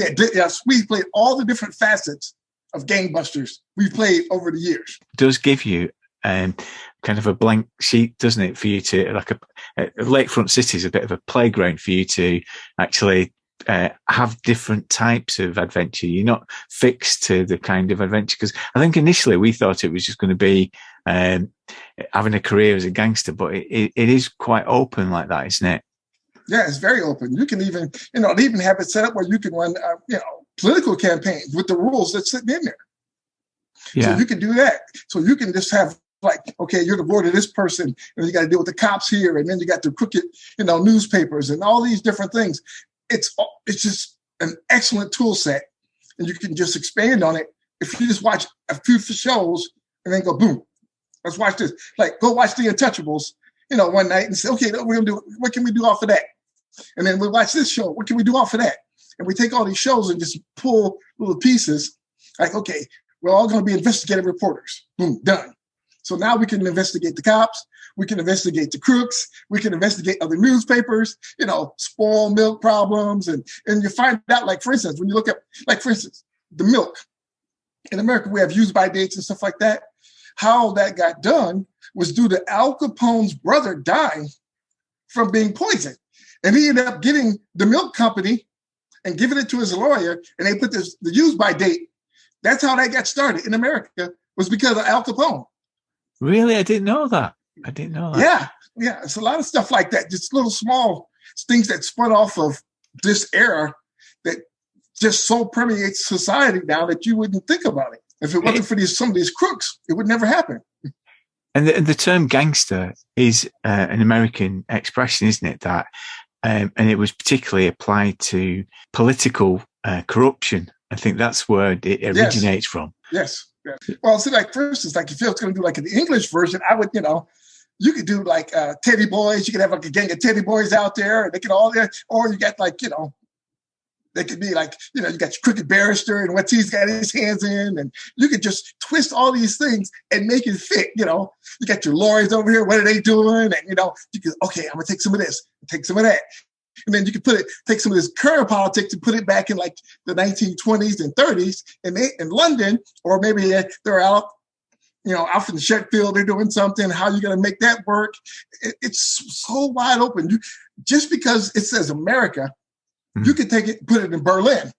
We played all the different facets of GangBusters we played over the years. It does give you kind of a blank sheet, doesn't it, for you to, LakeFront City is a bit of a playground for you to actually have different types of adventure. You're not fixed to the kind of adventure, because I think initially we thought it was just going to be having a career as a gangster, but it is quite open like that, isn't it? Yeah, it's very open. You can even, they even have it set up where you can run, political campaigns with the rules that's sitting in there. Yeah. So you can do that. So you can just have okay, you're the board of this person, and you got to deal with the cops here, and then you got the crooked, newspapers and all these different things. It's just an excellent tool set, and you can just expand on it if you just watch a few shows and then go, boom, let's watch this. Go watch The Untouchables, one night and say, okay, we're gonna do. What can we do off of that? And then we'll watch this show. What can we do off of that? And we take all these shows and just pull little pieces. Okay, we're all going to be investigative reporters. Boom, done. So now we can investigate the cops. We can investigate the crooks. We can investigate other newspapers, spoiled milk problems. And you find out, for instance, when you look at, for instance, the milk. In America, we have use by dates and stuff like that. How that got done was due to Al Capone's brother dying from being poisoned. And he ended up getting the milk company and giving it to his lawyer, and they put the use by date. That's how that got started in America, was because of Al Capone. Really? I didn't know that. Yeah. It's a lot of stuff like that. Just little small things that spun off of this era that just so permeates society now that you wouldn't think about it. If it wasn't for some of these crooks, it would never happen. And the term gangster is an American expression, isn't it? That and it was particularly applied to political corruption. I think that's where it originates from. Yes. Well, see, for instance, if you was going to do an English version, I would, you could do Teddy Boys. You could have a gang of Teddy Boys out there, and they could all, or you got they could be you got your crooked barrister and what he's got his hands in, and you could just twist all these things and make it fit. You got your lawyers over here. What are they doing? And you could, okay, I'm gonna take some of this, take some of that. And then you could take some of this current politics and put it back in the 1920s and 30s in London, or maybe they're out, out in Sheffield, they're doing something. How are you going to make that work? It's so wide open. Just because it says America, you could take it, put it in Berlin,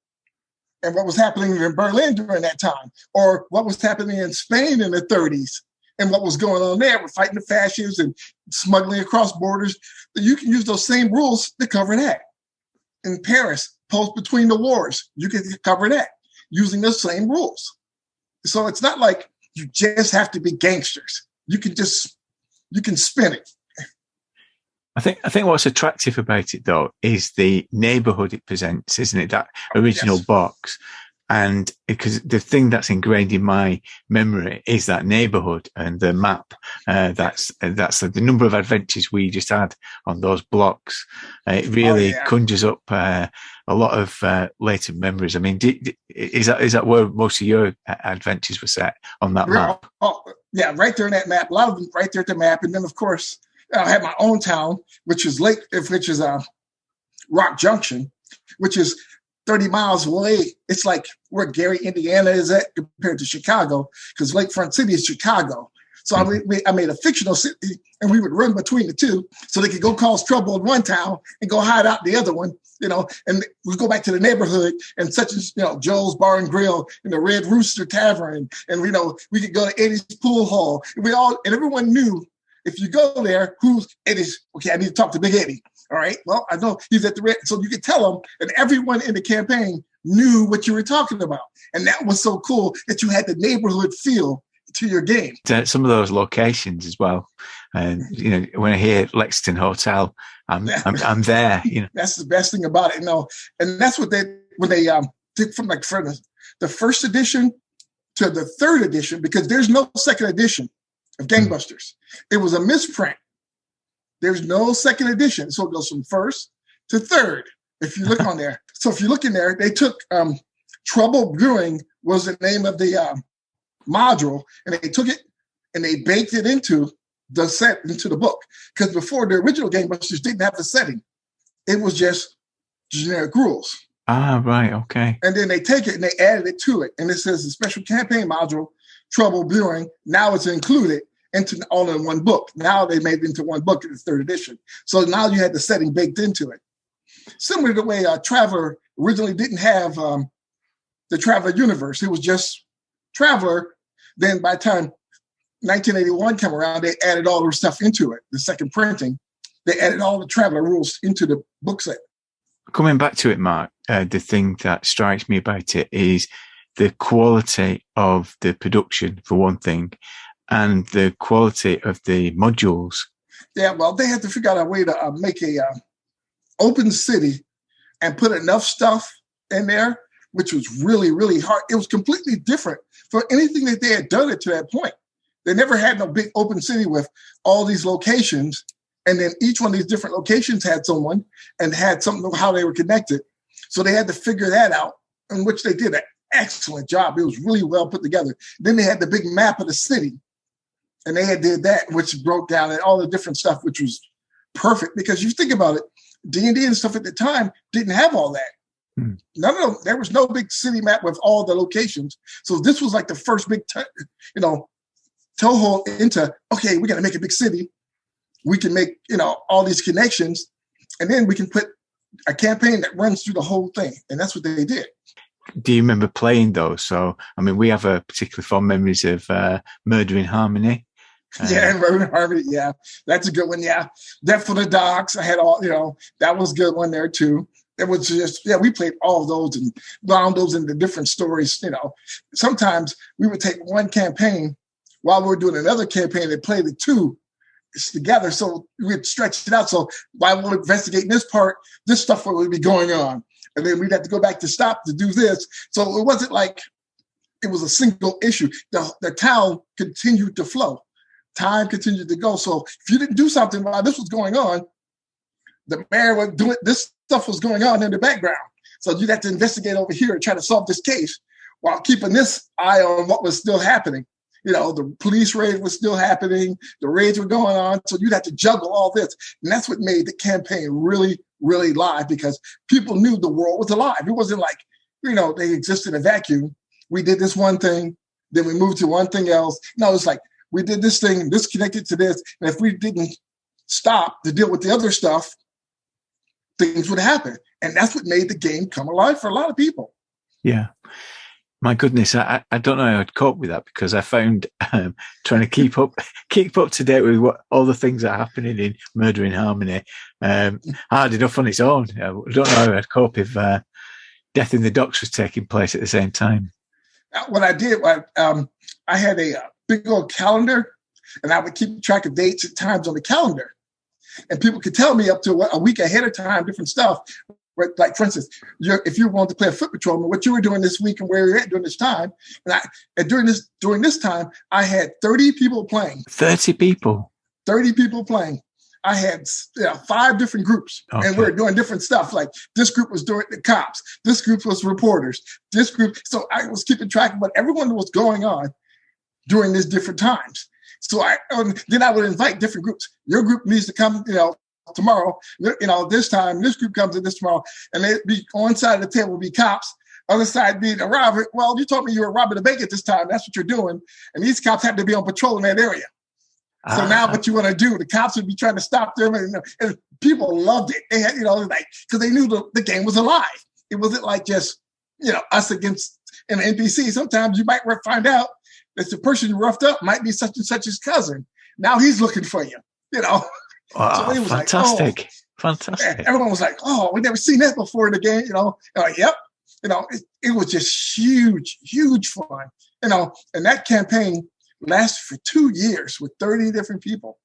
and what was happening in Berlin during that time, or what was happening in Spain in the 30s. And what was going on there with fighting the fascists and smuggling across borders, you can use those same rules to cover that. In Paris, between the wars, you can cover that using those same rules. So it's not like you just have to be gangsters. You can spin it. I think what's attractive about it, though, is the neighbourhood it presents, isn't it? That original box. And because the thing that's ingrained in my memory is that neighbourhood and the map. That's the number of adventures we just had on those blocks. It really conjures up a lot of latent memories. I mean, is that where most of your adventures were set, on that map? Oh, yeah, right there in that map. A lot of them right there at the map. And then, of course, I had my own town, which is Rock Junction, which is 30 miles away. It's like where Gary, Indiana is at compared to Chicago, because LakeFront City is Chicago. So I made a fictional city, and we would run between the two so they could go cause trouble in one town and go hide out in the other one, and we go back to the neighborhood and such as, Joe's Bar and Grill and the Red Rooster Tavern. And, we could go to Eddie's Pool Hall, and everyone knew if you go there, who's Eddie's. Okay, I need to talk to Big Eddie. All right. Well, I know he's at the Red. So you could tell them, and everyone in the campaign knew what you were talking about. And that was so cool that you had the neighborhood feel to your game. Some of those locations as well. And, when I hear Lexington Hotel, I'm there, That's the best thing about it, And that's what when they did from the first edition to the third edition, because there's no second edition of GangBusters. It was a misprint. There's no second edition. So it goes from first to third. If you look on there. So if you look in there, they took Trouble Brewing was the name of the module, and they took it and they baked it into the book. Because before, the original GangBusters didn't have the setting. It was just generic rules. Ah, right, okay. And then they take it and they added it to it. And it says the special campaign module, Trouble Brewing, now it's included all in one book. Now they made it into one book in the third edition. So now you had the setting baked into it. Similar to the way Traveler originally didn't have the Traveler universe. It was just Traveler. Then by the time 1981 came around, they added all their stuff into it. The second printing, they added all the Traveler rules into the book set. Coming back to it, Mark, the thing that strikes me about it is the quality of the production, for one thing, and the quality of the modules. Yeah, well, they had to figure out a way to make a open city and put enough stuff in there, which was really, really hard. It was completely different from anything that they had done it to that point. They never had no big open city with all these locations. And then each one of these different locations had someone and had something of how they were connected. So they had to figure that out, in which they did an excellent job. It was really well put together. Then they had the big map of the city. And they had did that, which broke down and all the different stuff, which was perfect. Because you think about it, D&D and stuff at the time didn't have all that. None of them. There was no big city map with all the locations. So this was like the first big, toehold into, okay, we got to make a big city. We can make, all these connections, and then we can put a campaign that runs through the whole thing. And that's what they did. Do you remember playing those? So, we have a particular fond memories of Murder in Harmony. Murder in Harmony. Yeah, that's a good one. Yeah. Death for the Docks. I had all, that was a good one there too. It was just, we played all of those and wound those into different stories. Sometimes we would take one campaign while we were doing another campaign and play the two together. So we'd stretch it out. So while we're investigating this part, this stuff would be going on. And then we'd have to go back to stop to do this. So it wasn't like it was a single issue. The town continued to flow. Time continued to go. So if you didn't do something while this was going on, the mayor was doing this stuff was going on in the background. So you'd have to investigate over here and try to solve this case while keeping this eye on what was still happening. The police raid was still happening. The raids were going on. So you'd have to juggle all this. And that's what made the campaign really, really live, because people knew the world was alive. It wasn't like, they exist in a vacuum. We did this one thing, then we moved to one thing else. No, it's like we did this thing, this connected to this. And if we didn't stop to deal with the other stuff, things would happen. And that's what made the game come alive for a lot of people. Yeah. My goodness, I don't know how I'd cope with that, because I found trying to keep up to date with all the things that are happening in Murder in Harmony hard enough on its own. I don't know how I'd cope if Death in the Docks was taking place at the same time. What I did, I had a big old calendar, and I would keep track of dates and times on the calendar. And people could tell me up to a week ahead of time different stuff. Like, for instance, if you wanted to play a foot patrolman, what you were doing this week and where you're at during this time. And during this time, I had 30 people playing. 30 people? 30 people playing. I had 5 different groups, okay. And we were doing different stuff. Like this group was doing the cops. This group was reporters. This group. So I was keeping track of what everyone was going on during these different times. So then I would invite different groups. Your group needs to come, tomorrow, this time, this group comes in this tomorrow, and they'd be on one side of the table would be cops, other side being a robber. Well, you told me you were robbing the bank at this time. That's what you're doing. And these cops have to be on patrol in that area. So now what you want to do, the cops would be trying to stop them. And people loved it. They had, because they knew the game was alive. It wasn't like just, us against an NPC. Sometimes you might find out that the person you roughed up might be such and such's cousin. Now he's looking for you, Wow, so it was fantastic. Like, fantastic. Everyone was like, we never seen that before in the game, Like, yep. It was just huge, huge fun. And that campaign lasted for 2 years with 30 different people.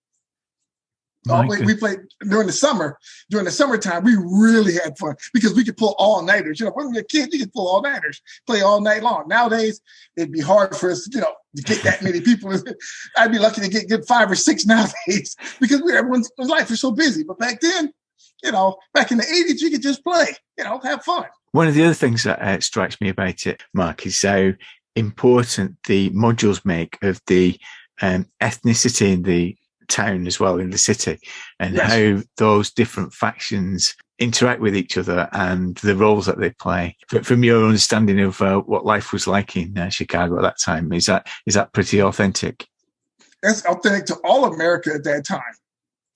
We played during the summer. During the summertime, we really had fun because we could pull all-nighters. When we were a kid, you could pull all-nighters, play all night long. Nowadays, it'd be hard for us, to get that many people. I'd be lucky to get good 5 or 6 nowadays because everyone's life is so busy. But back then, back in the 80s, you could just play, have fun. One of the other things that strikes me about it, Mark, is how important the modules make of the ethnicity in the town as well, in the city, and how those different factions interact with each other and the roles that they play. From your understanding of what life was like in Chicago at that time, is that pretty authentic? That's authentic to all America at that time.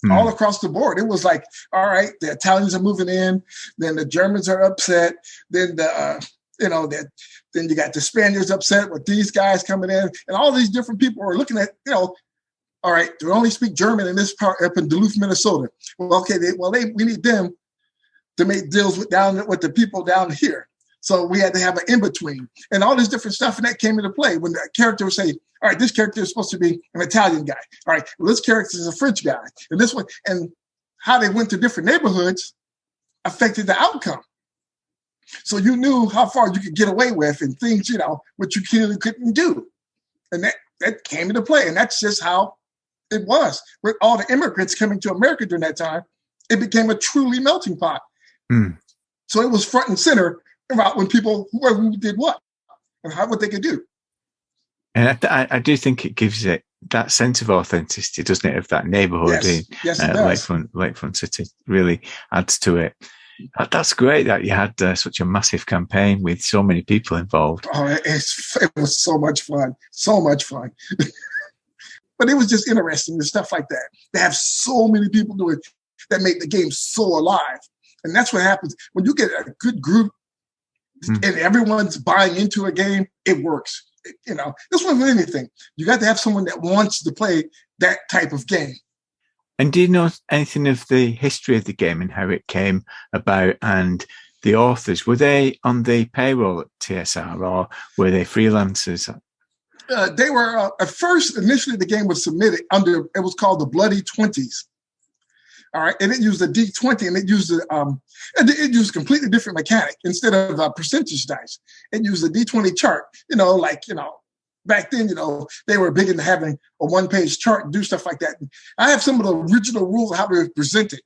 All across the board. It was like, all right, the Italians are moving in, then the Germans are upset, then then you got the Spaniards upset with these guys coming in, and all these different people are looking at, all right, they only speak German in this part up in Duluth, Minnesota. Well, okay, we need them to make deals with the people down here. So we had to have an in-between and all this different stuff, and that came into play when the character would say, all right, this character is supposed to be an Italian guy. All right, well, this character is a French guy. And this one, and how they went to different neighborhoods affected the outcome. So you knew how far you could get away with and things, what you clearly couldn't do. And that came into play. And that's just how it was. With all the immigrants coming to America during that time, it became a truly melting pot. So it was front and center about when people, who did what and what they could do. And I do think it gives it that sense of authenticity, doesn't it, of that neighbourhood in LakeFront City. Really adds to it. That's great that you had such a massive campaign with so many people involved. Oh, it was so much fun. So much fun. But it was just interesting and stuff like that. They have so many people do it that make the game so alive. And that's what happens when you get a good group and everyone's buying into a game, it works. This one with anything. You got to have someone that wants to play that type of game. And do you know anything of the history of the game and how it came about? And the authors, were they on the payroll at TSR or were they freelancers? They were at first. Initially, the game was submitted under. It was called the Bloody 20s. All right, and it used a D20, and it used a completely different mechanic instead of percentage dice. It used a D20 chart. Back then, they were big into having a one-page chart and do stuff like that. And I have some of the original rules of how to present it.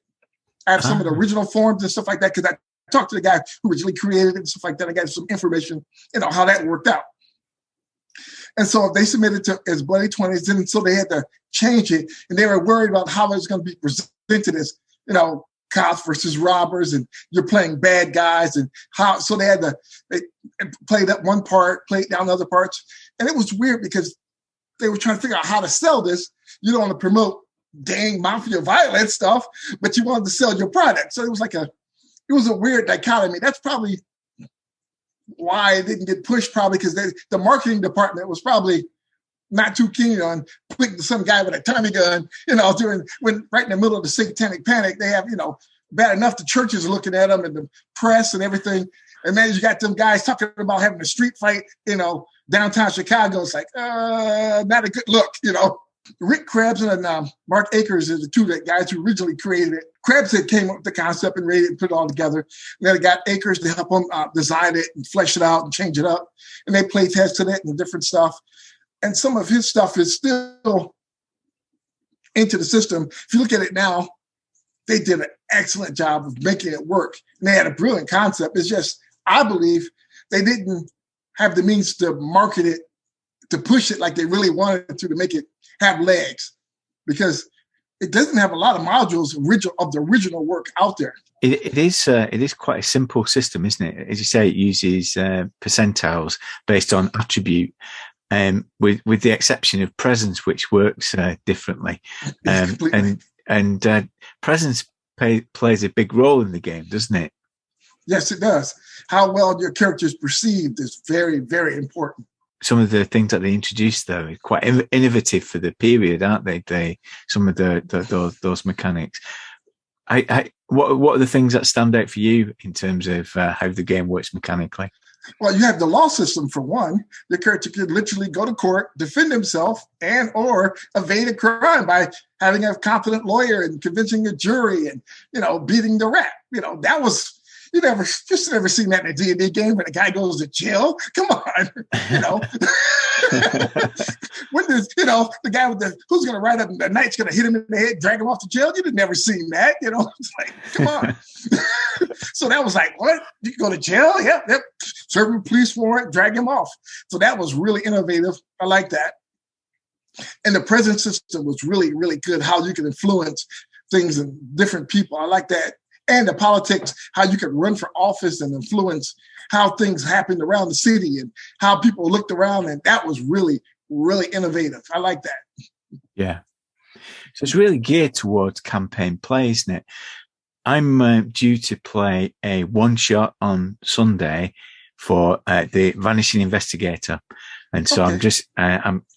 I have some of the original forms and stuff like that because I talked to the guy who originally created it and stuff like that. I got some information, how that worked out. And so they submitted to as Bloody 20s, and so they had to change it, and they were worried about how it was going to be presented as, cops versus robbers, and you're playing bad guys, and how. So they played that one part, played down the other parts, and it was weird because they were trying to figure out how to sell this. You don't want to promote gang mafia violence stuff, but you wanted to sell your product. So it was a weird dichotomy. That's probably why it didn't get pushed, probably because the marketing department was probably not too keen on putting some guy with a Tommy gun, when right in the middle of the satanic panic, they have, bad enough the churches are looking at them and the press and everything. And then you got them guys talking about having a street fight, downtown Chicago. It's like, not a good look, Rick Krebs and Mark Akers are the two guys who originally created it. Krebs had came up with the concept and rated it and put it all together. And then I got Akers to help them design it and flesh it out and change it up. And they play tested it and different stuff. And some of his stuff is still into the system. If you look at it now, they did an excellent job of making it work. And they had a brilliant concept. It's just, I believe they didn't have the means to market it, to push it like they really wanted to make it have legs, because it doesn't have a lot of modules of the original work out there. It is quite a simple system, isn't it? As you say, it uses percentiles based on attribute, with the exception of presence, which works differently. And presence plays a big role in the game, doesn't it? Yes, it does. How well your character is perceived is very, very important. Some of the things that they introduced, though, are quite innovative for the period, aren't they? Some of those mechanics. What are the things that stand out for you in terms of how the game works mechanically? Well, you have the law system for one. The character could literally go to court, defend himself, and or evade a crime by having a competent lawyer and convincing a jury and, beating the rap. That was, just never seen that in a D&D game when a guy goes to jail. Come on, when does, the guy who's going to ride up and the knight's going to hit him in the head, drag him off to jail? You'd never seen that, It's like, come on. So that was like, what? You go to jail? Yep. Serve a police warrant, drag him off. So that was really innovative. I like that. And the prison system was really, really good, how you can influence things and different people. I like that. And the politics, how you could run for office and influence how things happened around the city and how people looked around. And that was really, really innovative. I like that. Yeah. So it's really geared towards campaign play, isn't it? I'm due to play a one-shot on Sunday for the Vanishing Investigator. And so okay.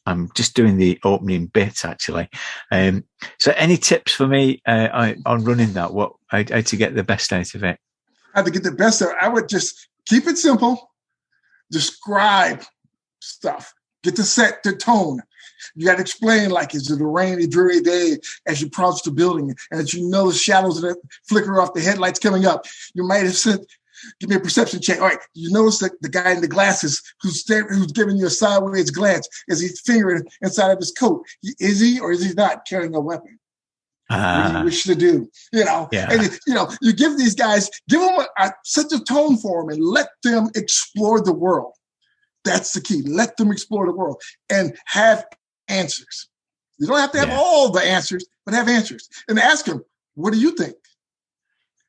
I'm just doing the opening bit actually. So any tips for me on running that? How to get the best out of it? How to get the best out? I would just keep it simple. Describe stuff. Get the tone. You got to explain, like, is it a rainy, dreary day as you approach the building, and as you know the shadows that flicker off the headlights coming up. You might have said, give me a perception check. All right, you notice that the guy in the glasses who's giving you a sideways glance as he's fingering inside of his coat. Is he or is he not carrying a weapon? What do you wish to do? Yeah. And you give these guys, give them such a tone for them and let them explore the world. That's the key. Let them explore the world and have answers. You don't have to have all the answers, but have answers. And ask them, what do you think?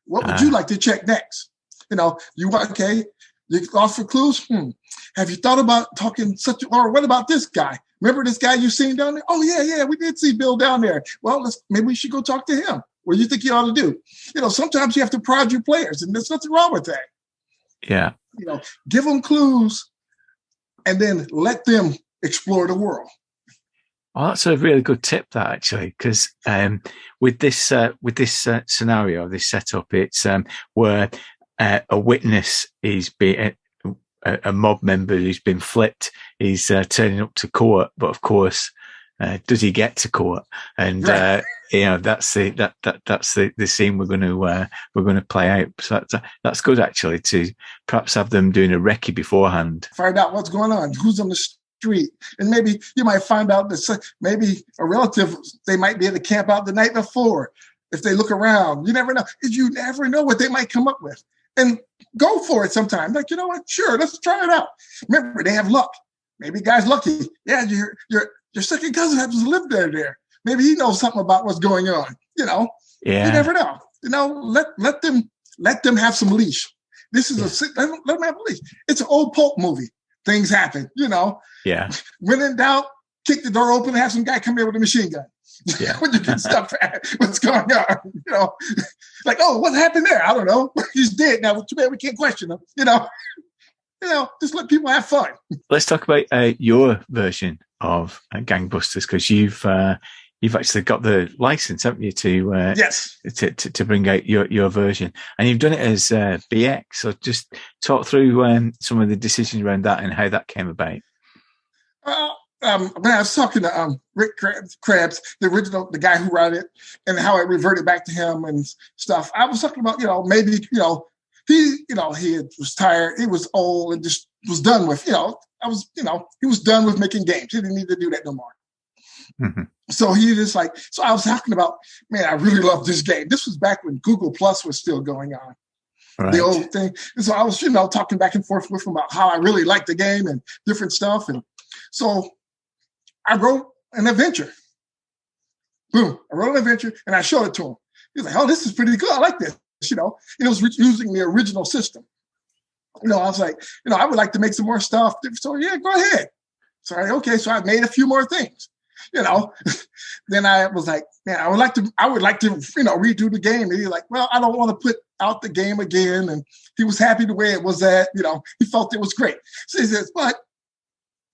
What would you like to check next? You lost for clues? Have you thought about talking or what about this guy? Remember this guy you seen down there? Oh, yeah, we did see Bill down there. Well, maybe we should go talk to him. What do you think you ought to do? Sometimes you have to prod your players, and there's nothing wrong with that. Yeah. Give them clues and then let them explore the world. Well, that's a really good tip, that actually, because with this scenario, this setup, it's where a witness is a mob member who's been flipped. He's turning up to court, but of course, does he get to court? And right. That's the scene we're going to play out. So that's good actually, to perhaps have them doing a recce beforehand. Find out what's going on, who's on the street, and maybe you might find out that maybe a relative, they might be able to camp out the night before. If they look around, you never know. You never know what they might come up with, and go for it sometimes. Like, you know what? Sure, let's try it out. Remember, they have luck. Maybe guy's lucky. Yeah, your second cousin happens to live there. Maybe he knows something about what's going on. Yeah. You never know. Let them have some leash. This is let them have a leash. It's an old pulp movie. Things happen. Yeah. When in doubt, kick the door open and have some guy come in with a machine gun. Yeah. When you get stuff, what's going on? Like, oh, what happened there? I don't know. He's dead now. Too bad we can't question him. Just let people have fun. Let's talk about your version of GangBusters, because you've actually got the license, haven't you, to yes, to bring out your version, and you've done it as BX. So just talk through some of the decisions around that and how that came about. When I was talking to Rick Krabs, the guy who wrote it, and how I reverted back to him and stuff, I was talking about, maybe, he was tired, he was old, and just was done with, he was done with making games. He didn't need to do that no more. Mm-hmm. So so I was talking about, man, I really love this game. This was back when Google Plus was still going on. Right. The old thing. And so I was, talking back and forth with him about how I really liked the game and different stuff. And so I wrote an adventure. Boom. I wrote an adventure and I showed it to him. He was like, oh, this is pretty good. I like this. It was using the original system. I was like, I would like to make some more stuff. So yeah, go ahead. So I made a few more things. Then I was like, man, I would like to, redo the game. And he's like, well, I don't want to put out the game again. And he was happy the way it was at, he felt it was great. So he says, but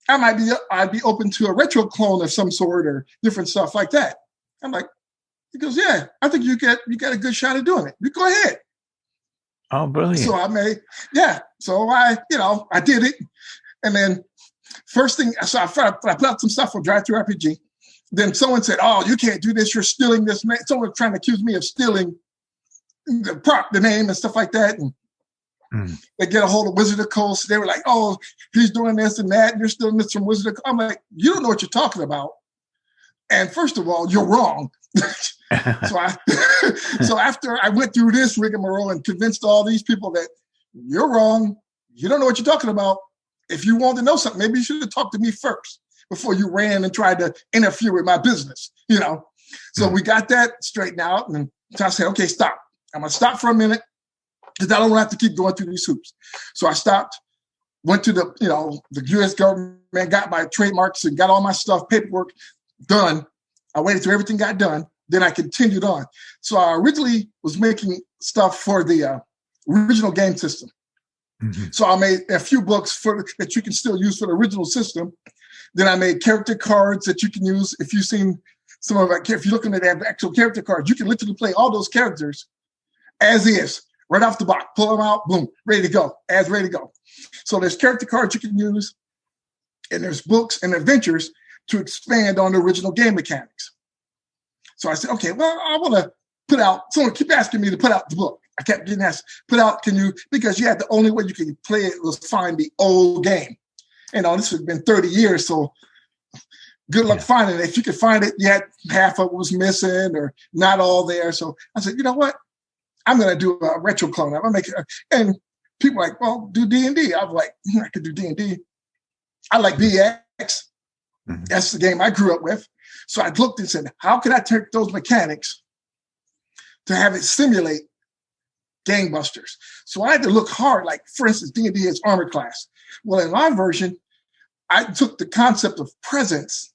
I'd be open to a retro clone of some sort or different stuff like that. I'm like, he goes, yeah, I think you got a good shot at doing it. You go ahead. Oh, brilliant. So I made, so I did it. And then first thing, so I put out some stuff for Drive-Thru RPG. Then someone said, oh, you can't do this. You're stealing this. Someone was trying to accuse me of stealing the name and stuff like that. And they get a hold of Wizard of Coast. They were like, oh, he's doing this and that. And you're stealing this from Wizard of Coast. I'm like, you don't know what you're talking about. And first of all, you're wrong. So after I went through this rigmarole and convinced all these people that you're wrong, you don't know what you're talking about. If you want to know something, maybe you should have talked to me first before you ran and tried to interfere with my business, So we got that straightened out. And so I said, okay, stop. I'm going to stop for a minute because I don't want to have to keep going through these hoops. So I stopped, went to the U.S. government, got my trademarks and got all my stuff, paperwork done. I waited till everything got done. Then I continued on. So I originally was making stuff for the original game system. Mm-hmm. So I made a few books that you can still use for the original system. Then I made character cards that you can use. If you've seen some of it, if you're looking at the actual character cards, you can literally play all those characters as is, right off the box. Pull them out, boom, ready to go, ready to go. So there's character cards you can use, and there's books and adventures to expand on the original game mechanics. So I said, okay, well, I want to put out, someone keep asking me to put out the book. I kept getting asked, because you had the only way you could play it was find the old game. This has been 30 years, so good luck finding it. If you could find it, yet half of it was missing or not all there. So I said, you know what? I'm going to do a retro clone. I'm going to make it. And people were like, well, do D&D. I was like, I could do D&D. I like BX. Mm-hmm. That's the game I grew up with. So I looked and said, how can I take those mechanics to have it simulate GangBusters? So I had to look hard. Like, for instance, D&D is armor class. Well, in my version, I took the concept of presence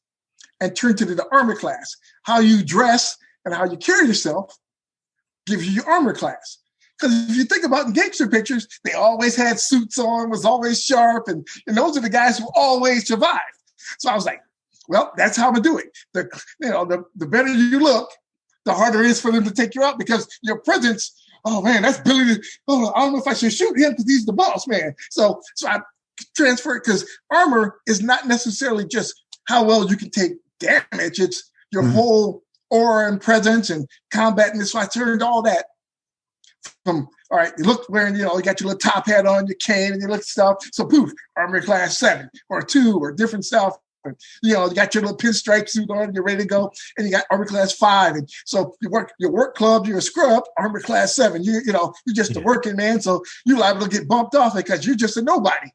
and turned it into armor class. How you dress and how you carry yourself gives you your armor class. Because if you think about gangster pictures, they always had suits on, was always sharp, and those are the guys who always survived. So I was like, well, that's how I'm gonna do it. The better you look, the harder it is for them to take you out because your presence. Oh man, that's Billy. Oh, I don't know if I should shoot him because he's the boss man. So I transfer it because armor is not necessarily just how well you can take damage. It's your whole aura and presence and combat. And so I turned all that from, all right, you look wearing, you got your little top hat on, your cane and your little stuff. So poof, armor class 7 or 2 or different stuff. You got your little pinstripe suit on, you're ready to go, and you got armor class 5. And so your work club, you're a scrub, armor class 7. You're just a working man, so you're liable to get bumped off because you're just a nobody.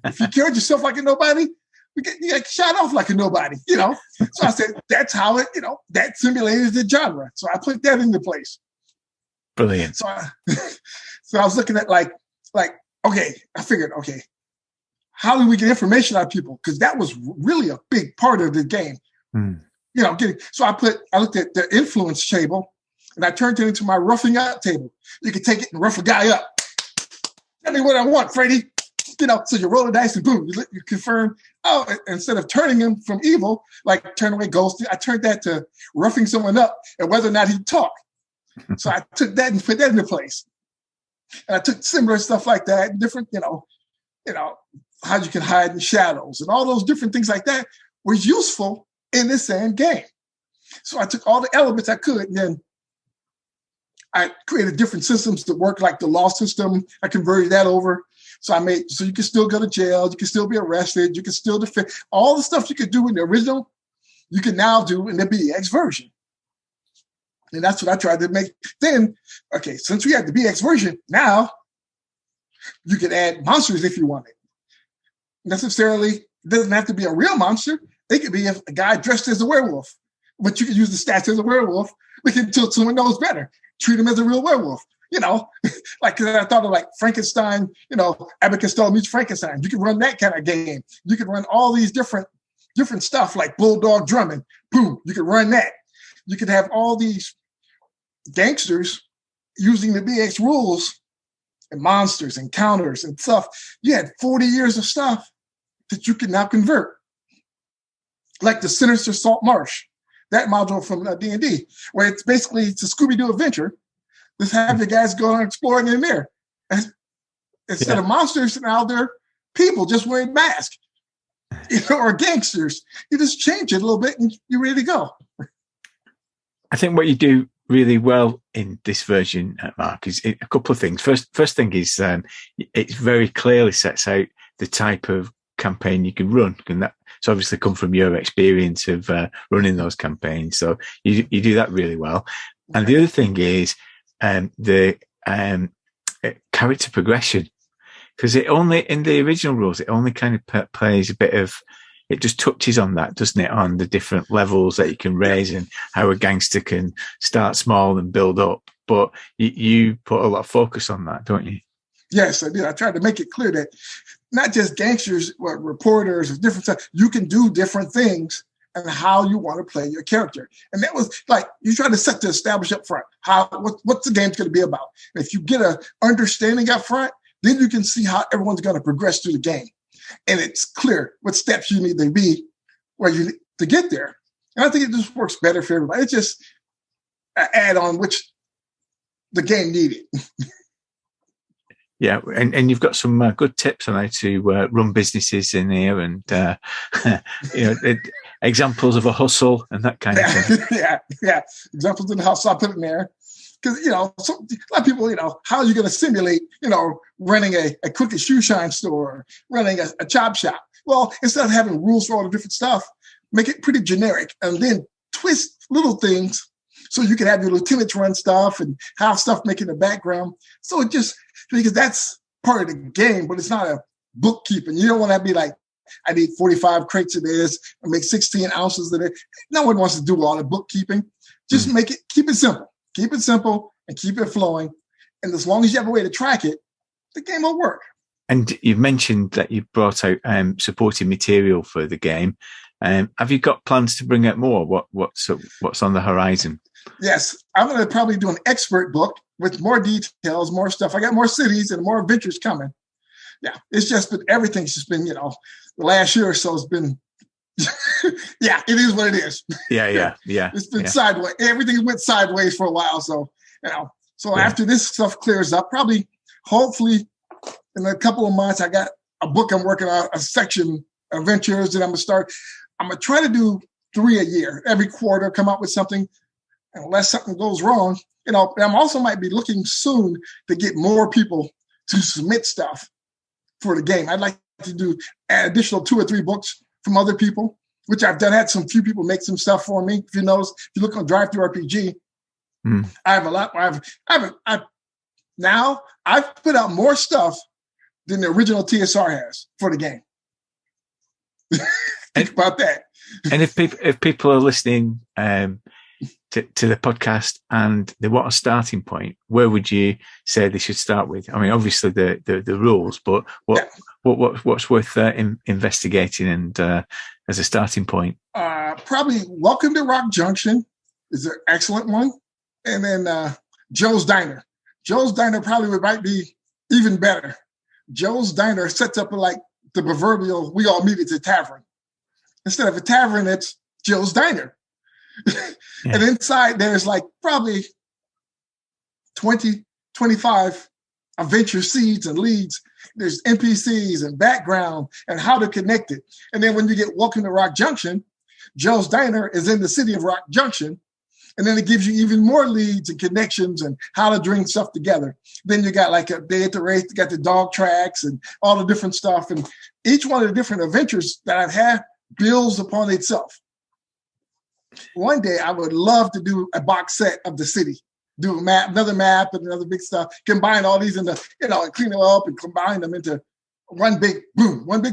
If you carried yourself like a nobody, you get shot off like a nobody. So I said that's how it, that simulated the genre. So I put that into place. Brilliant. So I was looking at like okay, I figured okay. How do we get information out of people? Because that was really a big part of the game. So I looked at the influence table and I turned it into my roughing out table. You can take it and rough a guy up. Tell me what I want, Freddie. So you roll the dice and boom, you confirm. Oh, instead of turning him from evil, like turn away ghost, I turned that to roughing someone up and whether or not he'd talk. So I took that and put that into place. And I took similar stuff like that, different, how you can hide in shadows and all those different things like that were useful in this same game. So I took all the elements I could and then I created different systems that work, like the law system. I converted that over. So you can still go to jail, you can still be arrested, you can still defend. All the stuff you could do in the original, you can now do in the BX version. And that's what I tried to make. Then, okay, since we had the BX version, now you can add monsters if you wanted. Necessarily, it doesn't have to be a real monster. It could be a guy dressed as a werewolf, but you can use the stats as a werewolf until someone knows better. Treat him as a real werewolf, like I thought of like Frankenstein, Abbott Costello meets Frankenstein. You can run that kind of game. You can run all these different stuff like Bulldog Drummond. Boom, you can run that. You could have all these gangsters using the BX rules and monsters and counters and stuff. You had 40 years of stuff that you can now convert. Like the Sinister Salt Marsh, that module from D&D, where it's a Scooby-Doo adventure, Let's have the guys go and exploring in there. Instead of monsters, now they're people just wearing masks, or gangsters. You just change it a little bit and you're ready to go. I think what you do really well in this version, Mark, is a couple of things. First thing is it very clearly sets out the type of campaign you can run, and that's obviously come from your experience of running those campaigns. So you do that really well. And the other thing is the character progression, because it only in the original rules it only kind of plays a bit of. It just touches on that, doesn't it? On the different levels that you can raise and how a gangster can start small and build up. But you put a lot of focus on that, don't you? Yes, I did. I tried to make it clear that not just gangsters, but reporters or different stuff. You can do different things and how you want to play your character. And that was like, you try to set the establish up front. What's the game's going to be about? And if you get an understanding up front, then you can see how everyone's going to progress through the game. And it's clear what steps you need to be to get there. And I think it just works better for everybody. It's just an add-on which the game needed. Yeah, and you've got some good tips on how to run businesses in here, and examples of a hustle and that kind of thing. Yeah, examples in the hustle. I put it in there because a lot of people, how are you going to simulate, running a cookie shoe shine store, running a chop shop? Well, instead of having rules for all the different stuff, make it pretty generic, and then twist little things so you can have your lieutenants run stuff and have stuff making the background. So it just, because that's part of the game, but it's not a bookkeeping. You don't want to be like, I need 45 crates of this and make 16 ounces of it. No one wants to do all the bookkeeping. Just keep it simple. Keep it simple and keep it flowing. And as long as you have a way to track it, the game will work. And you've mentioned that you brought out supporting material for the game. Have you got plans to bring out more? What's on the horizon? Yes, I'm going to probably do an expert book with more details, more stuff. I got more cities and more adventures coming. Yeah, it's just been, everything's just been, the last year or so has been, yeah, it is what it is. Yeah. It's been sideways. Everything went sideways for a while. So, after this stuff clears up, probably, hopefully, in a couple of months, I got a book I'm working on, a section of adventures that I'm going to start. I'm going to try to do 3 a year, every quarter, come up with something. Unless something goes wrong, I'm also might be looking soon to get more people to submit stuff for the game. I'd like to do an additional 2 or 3 books from other people, which I've done. Had some few people make some stuff for me. If you look on Drive Through RPG, I have a lot. I've put out more stuff than the original TSR has for the game. Think about that. And if people are listening to the podcast and they want a starting point, where would you say they should start with? I mean, obviously the rules, but what's worth investigating and as a starting point? Probably Welcome to Rock Junction is an excellent one, and then Joe's Diner. Joe's Diner probably might be even better. Joe's Diner sets up like the proverbial we all meet at the tavern. Instead of a tavern, it's Joe's Diner. And inside there's like probably 20, 25 adventure seeds and leads. There's NPCs and background and how to connect it. And then when you get Welcome to Rock Junction, Joe's Diner is in the city of Rock Junction. And then it gives you even more leads and connections and how to bring stuff together. Then you got like a day at the race, you got the dog tracks and all the different stuff. And each one of the different adventures that I've had builds upon itself. One day I would love to do a box set of the city, do a map, another map and another big stuff, combine all these into, and clean them up and combine them into one big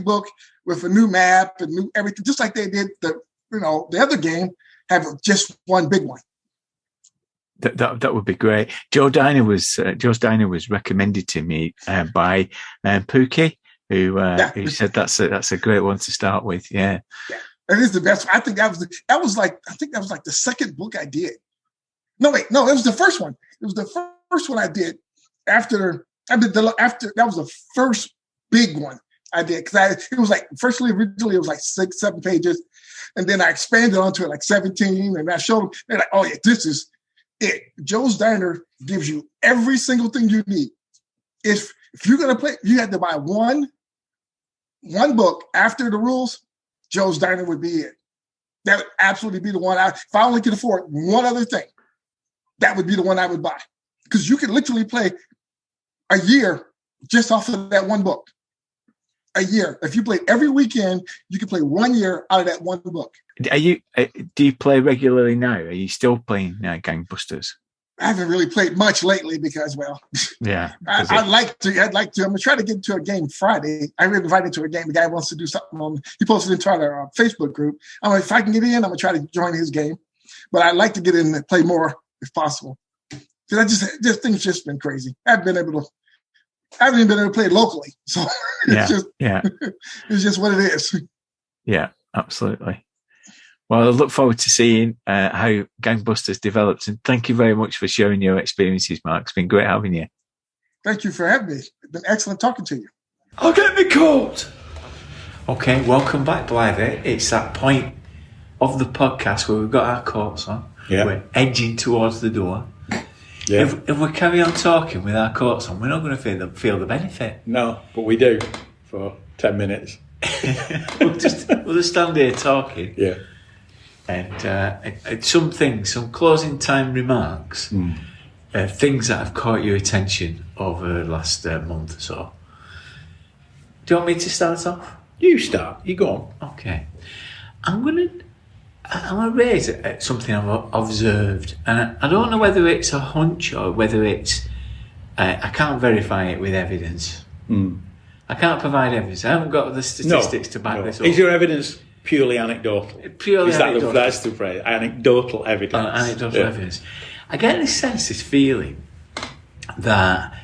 book with a new map and new everything, just like they did the other game, have just one big one. That would be great. Joe's Diner was recommended to me by Pookie, who said that's a great one to start with. Yeah. It is the best. I think that was like the second book I did. No, it was the first one. It was the first one I did after that was the first big one I did, because it was like originally it was like 6-7 pages, and then I expanded onto it like 17, and I showed them. They're like, "Oh yeah, this is Joe's Diner gives you every single thing you need. If you're gonna play, you had to buy one book after the rules. Joe's Diner would be it. That would absolutely be the one. If I only could afford one other thing, that would be the one I would buy, because you could literally play a year just off of that one book. A year. If you play every weekend, you can play 1 year out of that one book. Do you play regularly now? Are you still playing GangBusters? I haven't really played much lately because, well, yeah, I'd like to. I'm gonna try to get into a game Friday. I got invited to a game. The guy wants to do something on. He posted into our Facebook group. I'm like, if I can get in, I'm gonna try to join his game. But I'd like to get in and play more if possible. Because this thing's just been crazy. I haven't even been able to play it locally. So it's just what it is. Yeah, absolutely. Well, I look forward to seeing how GangBusters develops, and thank you very much for sharing your experiences, Mark. It's been great having you. Thank you for having me. It's been excellent talking to you. I'll get me caught. Okay, welcome back, Blythy. It's that point of the podcast where we've got our coats on. Yeah. We're edging towards the door. Yeah. If we carry on talking with our coats on, we're not going to feel the benefit. No, but we do for 10 minutes. we'll just stand here talking. Yeah. And some closing time remarks, things that have caught your attention over the last month or so. Do you want me to start off? You start. You go on. Okay. I'm gonna raise something I've observed, and I don't know whether it's a hunch or whether it's I can't verify it with evidence. I can't provide evidence. I haven't got the statistics to back this up. Is your evidence purely anecdotal? Anecdotal. That's the phrase. Anecdotal evidence. Anecdotal evidence. I get this feeling that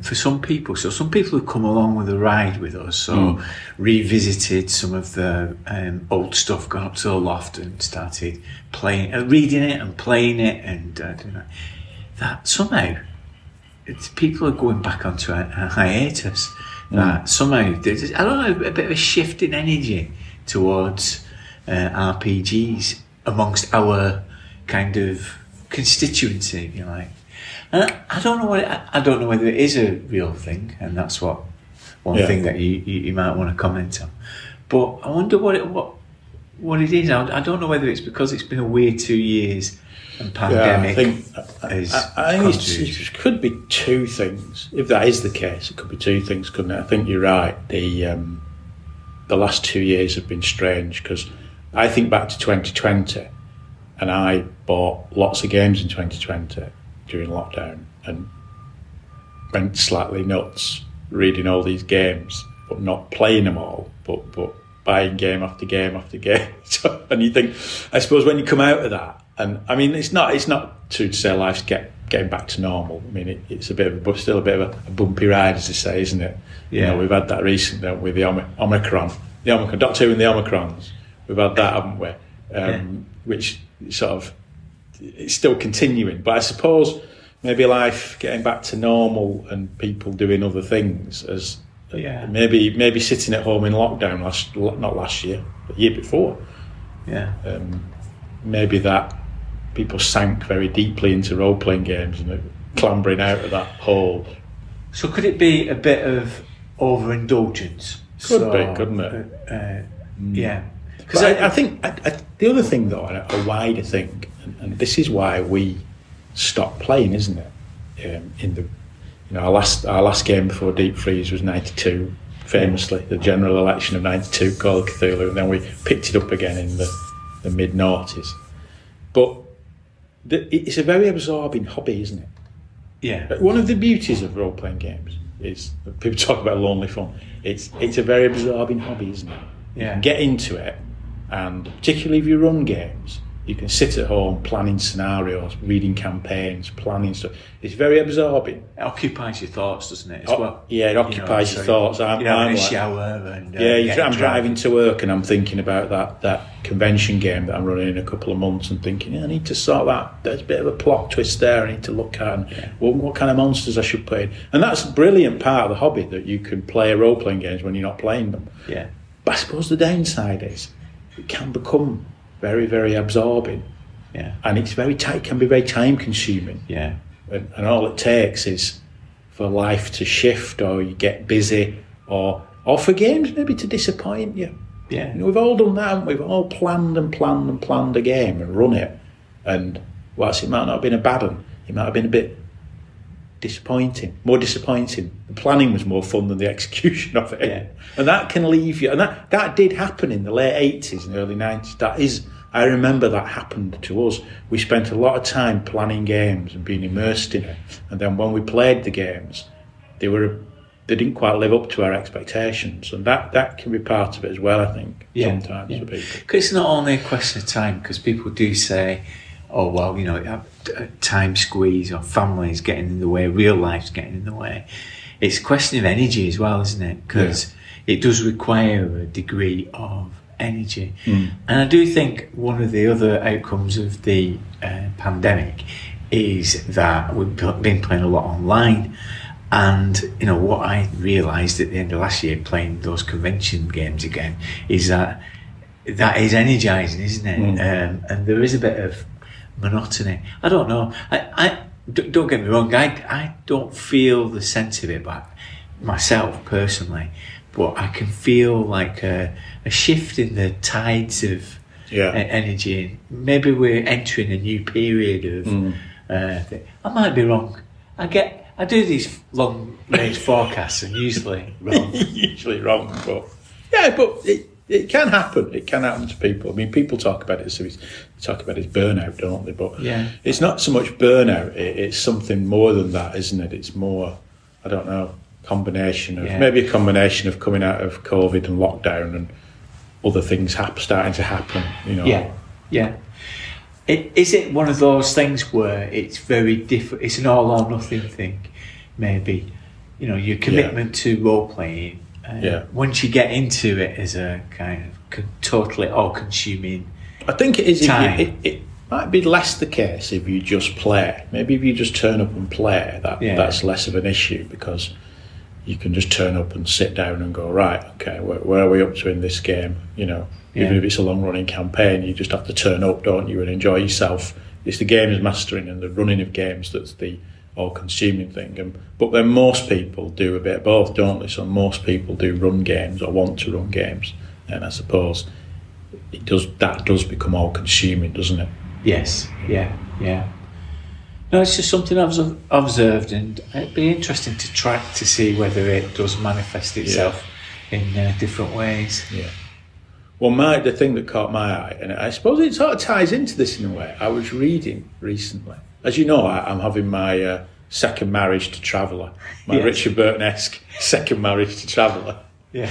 for some people who come along with a ride with us, so revisited some of the old stuff, gone up to the loft and started reading it and playing it, and that somehow people are going back onto a hiatus. That somehow there's, I don't know, a bit of a shift in energy towards RPGs amongst our kind of constituency, if you like. And I don't know whether it is a real thing, and that's one thing that you might want to comment on. But I wonder what it is. I don't know whether it's because it's been a weird 2 years and pandemic. I think it could be two things. If that is the case, it could be two things, couldn't it? I think you're right. The last 2 years have been strange, because I think back to 2020, and I bought lots of games in 2020 during lockdown and went slightly nuts reading all these games, but not playing them all, but buying game after game after game. And you think, I suppose when you come out of that, and I mean, it's not true to say life's getting back to normal. I mean, it's still a bit of a bumpy ride, as they say, isn't it? Yeah. We've had that recently with the Omicron, Doctor Who and the Omicrons. We've had that, haven't we? Which sort of, it's still continuing. But I suppose maybe life getting back to normal and people doing other things, as maybe sitting at home in lockdown not last year, but the year before. Yeah. Maybe that people sank very deeply into role-playing games and clambering out of that hole. So could it be a bit of overindulgence? Could be, couldn't it? Yeah. Because I think the other thing, though, and a wider thing, and this is why we stopped playing, isn't it? Our last game before Deep Freeze was 92, famously the general election of 92, Call of Cthulhu, and then we picked it up again in the mid-noughties. But it's a very absorbing hobby, isn't it? Yeah. One of the beauties of role-playing games is, people talk about lonely fun, it's a very absorbing hobby, isn't it? Yeah. You can get into it, and particularly if you run games, you can sit at home planning scenarios, reading campaigns, planning stuff. It's very absorbing. It occupies your thoughts, doesn't it, as well? Yeah, it occupies your thoughts. I'm in a like, shower and... I'm driving to work and I'm thinking about that convention game that I'm running in a couple of months and thinking, I need to sort that. There's a bit of a plot twist there I need to look at, and what kind of monsters I should play. And that's a brilliant part of the hobby, that you can play role-playing games when you're not playing them. Yeah. But I suppose the downside is it can become very, very absorbing. Yeah. And it's very tight, can be very time consuming. Yeah. And all it takes is for life to shift, or you get busy, or for games maybe to disappoint you. Yeah. You know, we've all done that, haven't we? We've all planned a game and run it. And whilst it might not have been a bad one, it might have been a bit more disappointing. The planning was more fun than the execution of it. Yeah. And that can leave you, and that did happen in the late 80s and early 90s. I remember that happened to us. We spent a lot of time planning games and being immersed in it. And then when we played the games, they didn't quite live up to our expectations. And that can be part of it as well, I think, sometimes for people. Because it's not only a question of time, because people do say, oh, well, you know, time squeeze or families getting in the way, real life's getting in the way. It's a question of energy as well, isn't it? Because it does require a degree of energy. And I do think one of the other outcomes of the pandemic is that we've been playing a lot online. And, you know, what I realised at the end of last year playing those convention games again is that is energising, isn't it? And there is a bit of monotony. I don't know. I don't get me wrong. I don't feel the sense of it, but myself personally. But I can feel like a shift in the tides of energy. Maybe we're entering a new period of. I might be wrong. I do these long range forecasts and usually wrong. But it can happen. It can happen to people. I mean, people talk about it. So they talk about it as burnout, don't they? But it's not so much burnout. It's something more than that, isn't it? It's more, I don't know, maybe a combination of coming out of COVID and lockdown and other things starting to happen. You know. Yeah. Is it one of those things where it's very different? It's an all or nothing thing, maybe. You know, your commitment to role playing. Once you get into it as a kind of totally all-consuming, I think it is. Time. It might be less the case if you just play. Maybe if you just turn up and play, that's less of an issue, because you can just turn up and sit down and go, right, okay, where are we up to in this game? You know. Even if it's a long-running campaign, you just have to turn up, don't you, and enjoy yourself. It's the games mastering and the running of games that's the all-consuming thing. But then most people do a bit of both, don't they? So most people do run games or want to run games, and I suppose that does become all-consuming, doesn't it? Yes, yeah. No, it's just something I've observed, and it'd be interesting to track to see whether it does manifest itself in different ways. Yeah. Well, the thing that caught my eye, and I suppose it sort of ties into this in a way, I was reading recently. As you know, I'm having my second marriage to Traveller, my Richard Burton-esque second marriage to Traveller. Yeah.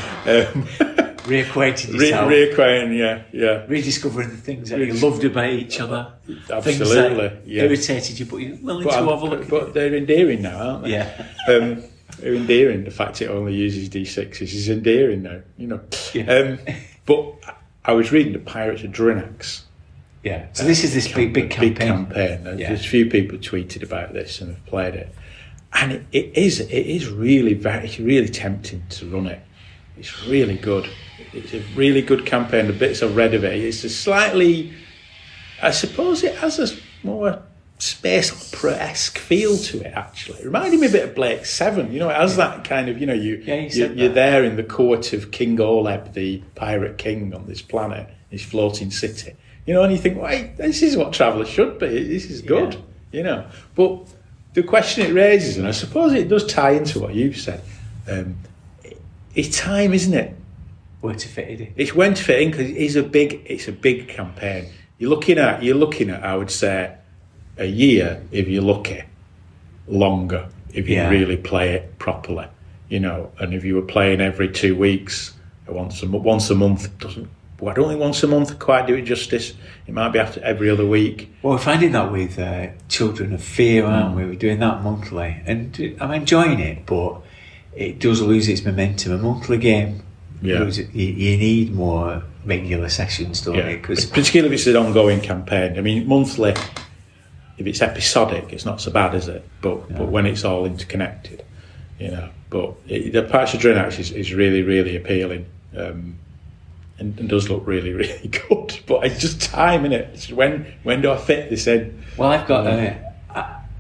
Reacquainting yourself. Reacquainting, rediscovering the things that you loved about each other. Absolutely, things that irritated you, but you're willing to have a look. But they're endearing now, aren't they? Yeah. They're endearing. The fact it only uses D6s is endearing now, you know. Yeah. But I was reading the Pirates of Drinax. Yeah. So this is this big campaign. Big campaign. There's a few people tweeted about this and have played it, and it is really it's really tempting to run it. It's really good. It's a really good campaign. The bits I've read of it, it's a slightly, I suppose it has a more space opera-esque feel to it, actually. It reminded me a bit of Blake 7. You know, it has that kind of, you know, you're there in the court of King Oleb, the pirate king on this planet, this floating city. You know, and you think, wait, this is what Traveller should be. This is good, you know. But the question it raises, and I suppose it does tie into what you've said, it's time, isn't it? Where to fit it in. It's when to fit in, because it's a big campaign. You're looking at, I would say, a year if you're lucky, longer if you really play it properly, you know. And if you were playing every 2 weeks, once a month doesn't. Well, I don't think once a month quite do it justice. It might be after every other week. Well, we're finding that with Children of Fear, aren't we? We're doing that monthly, and I'm enjoying it, but it does lose its momentum. A monthly game, you need more regular sessions, don't you? Particularly if it's an ongoing campaign. I mean, monthly. If it's episodic, it's not so bad, is it? But when it's all interconnected, you know. But the Pirates of Drinax is really, really appealing, and does look really, really good. but it's just time, innit? It's when do I fit this in? Well,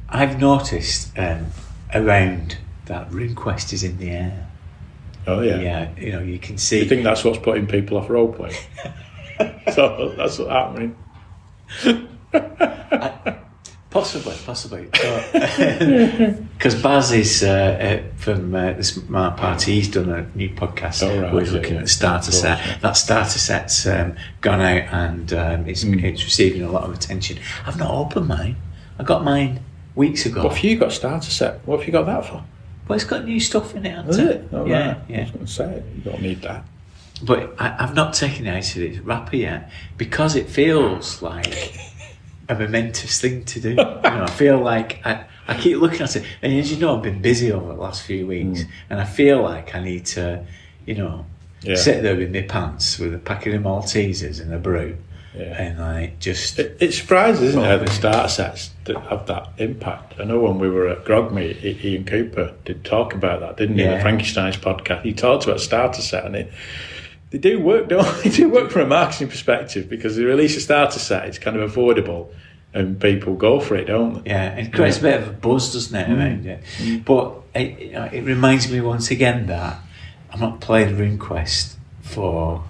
I've noticed around that RuneQuest is in the air. Oh yeah. Yeah, you can see. You think that's what's putting people off role play? So that's what's happening. Possibly. Because Baz is from the Smart Party. He's done a new podcast where he's looking at the starter set. That starter set's gone out and it's receiving a lot of attention. I've not opened mine. I got mine weeks ago. What have you got a starter set? What have you got that for? Well, it's got new stuff in it, hasn't Is it? it? Oh, yeah, right. yeah. I was going to say, you don't need that. But I've not taken it out of its wrapper yet because it feels like a momentous thing to do. I feel like I keep looking at it, and as you know, I've been busy over the last few weeks, and I feel like I need to, sit there with my pants with a packet of Maltesers and a brew, and like just. It surprises, isn't it, the starter sets that have that impact. I know when we were at Grogmeet, Ian Cooper did talk about that, didn't he? The Frankenstein's podcast. He talked about starter set, and they do work, don't they? They do work from a marketing perspective because they release a starter set, it's kind of affordable and people go for it, don't they? Yeah, it creates a bit of a buzz, doesn't it, around it? But it reminds me once again that I'm not playing RuneQuest for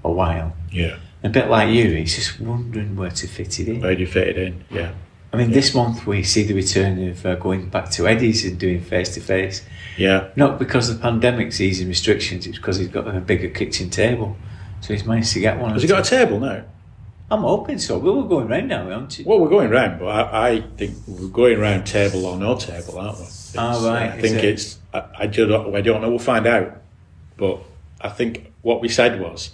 a while. Yeah. A bit like you, it's just wondering where to fit it in. Where do you fit it in? Yeah. I mean, this month we see the return of going back to Eddie's and doing face-to-face. Yeah. Not because the pandemic's easing restrictions, it's because he's got a bigger kitchen table. So he's managed to get one. Has he got a table now? I'm hoping so. We're going round now, aren't you? Well, we're going round, but I think we're going round table or no table, aren't we? Right. I think it's... I don't know. We'll find out. But I think what we said was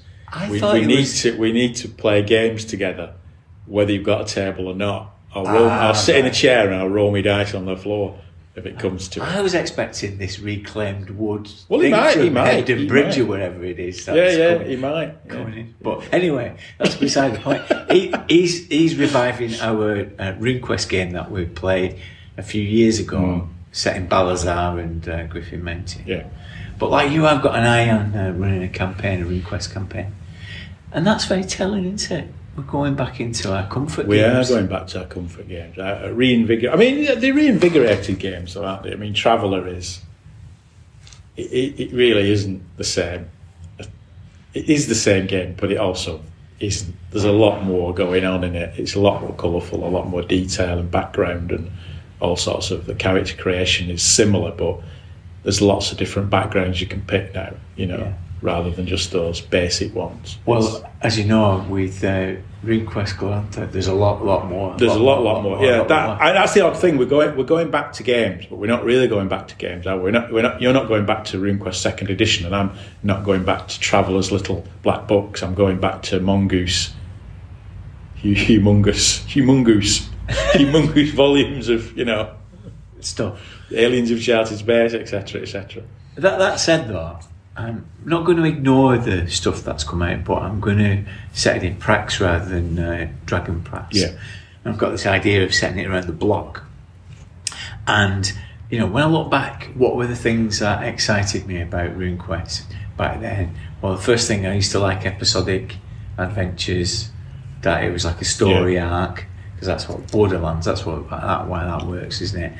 we need to play games together, whether you've got a table or not. I'll sit in a chair and I'll roll my dice on the floor if it comes to it. I was expecting this reclaimed wood. Well, he might. Headden Bridge or wherever it is. He might. Coming in. But anyway, that's beside the point. He's reviving our RuneQuest game that we played a few years ago, set in Balazar and Griffin Mountain. Yeah. But like you, I've got an eye on running a RuneQuest campaign. And that's very telling, isn't it? We're going back into our comfort games. We are going back to our comfort games. They're reinvigorated games, though, aren't they? I mean, Traveller is... It really isn't the same. It is the same game, but it also isn't. There's a lot more going on in it. It's a lot more colourful, a lot more detail and background and all sorts of... The character creation is similar, but there's lots of different backgrounds you can pick now, rather than just those basic ones. Well, as you know, with RuneQuest Galanta, there's a lot more. There's a lot more. Yeah, that's the odd thing. We're going back to games, but we're not really going back to games. Are we? You're not going back to RuneQuest Second Edition, and I'm not going back to Traveller's Little Black Books. I'm going back to Mongoose, humongous volumes of stuff. Aliens have sheltered space, etc., etc. That said, though, I'm not going to ignore the stuff that's come out, but I'm going to set it in Prax rather than Dragon Prax. Yeah. And I've got this idea of setting it around the block. And, when I look back, what were the things that excited me about RuneQuest back then? Well, the first thing, I used to like episodic adventures, that it was like a story arc, because that's what Borderlands, why that works, isn't it?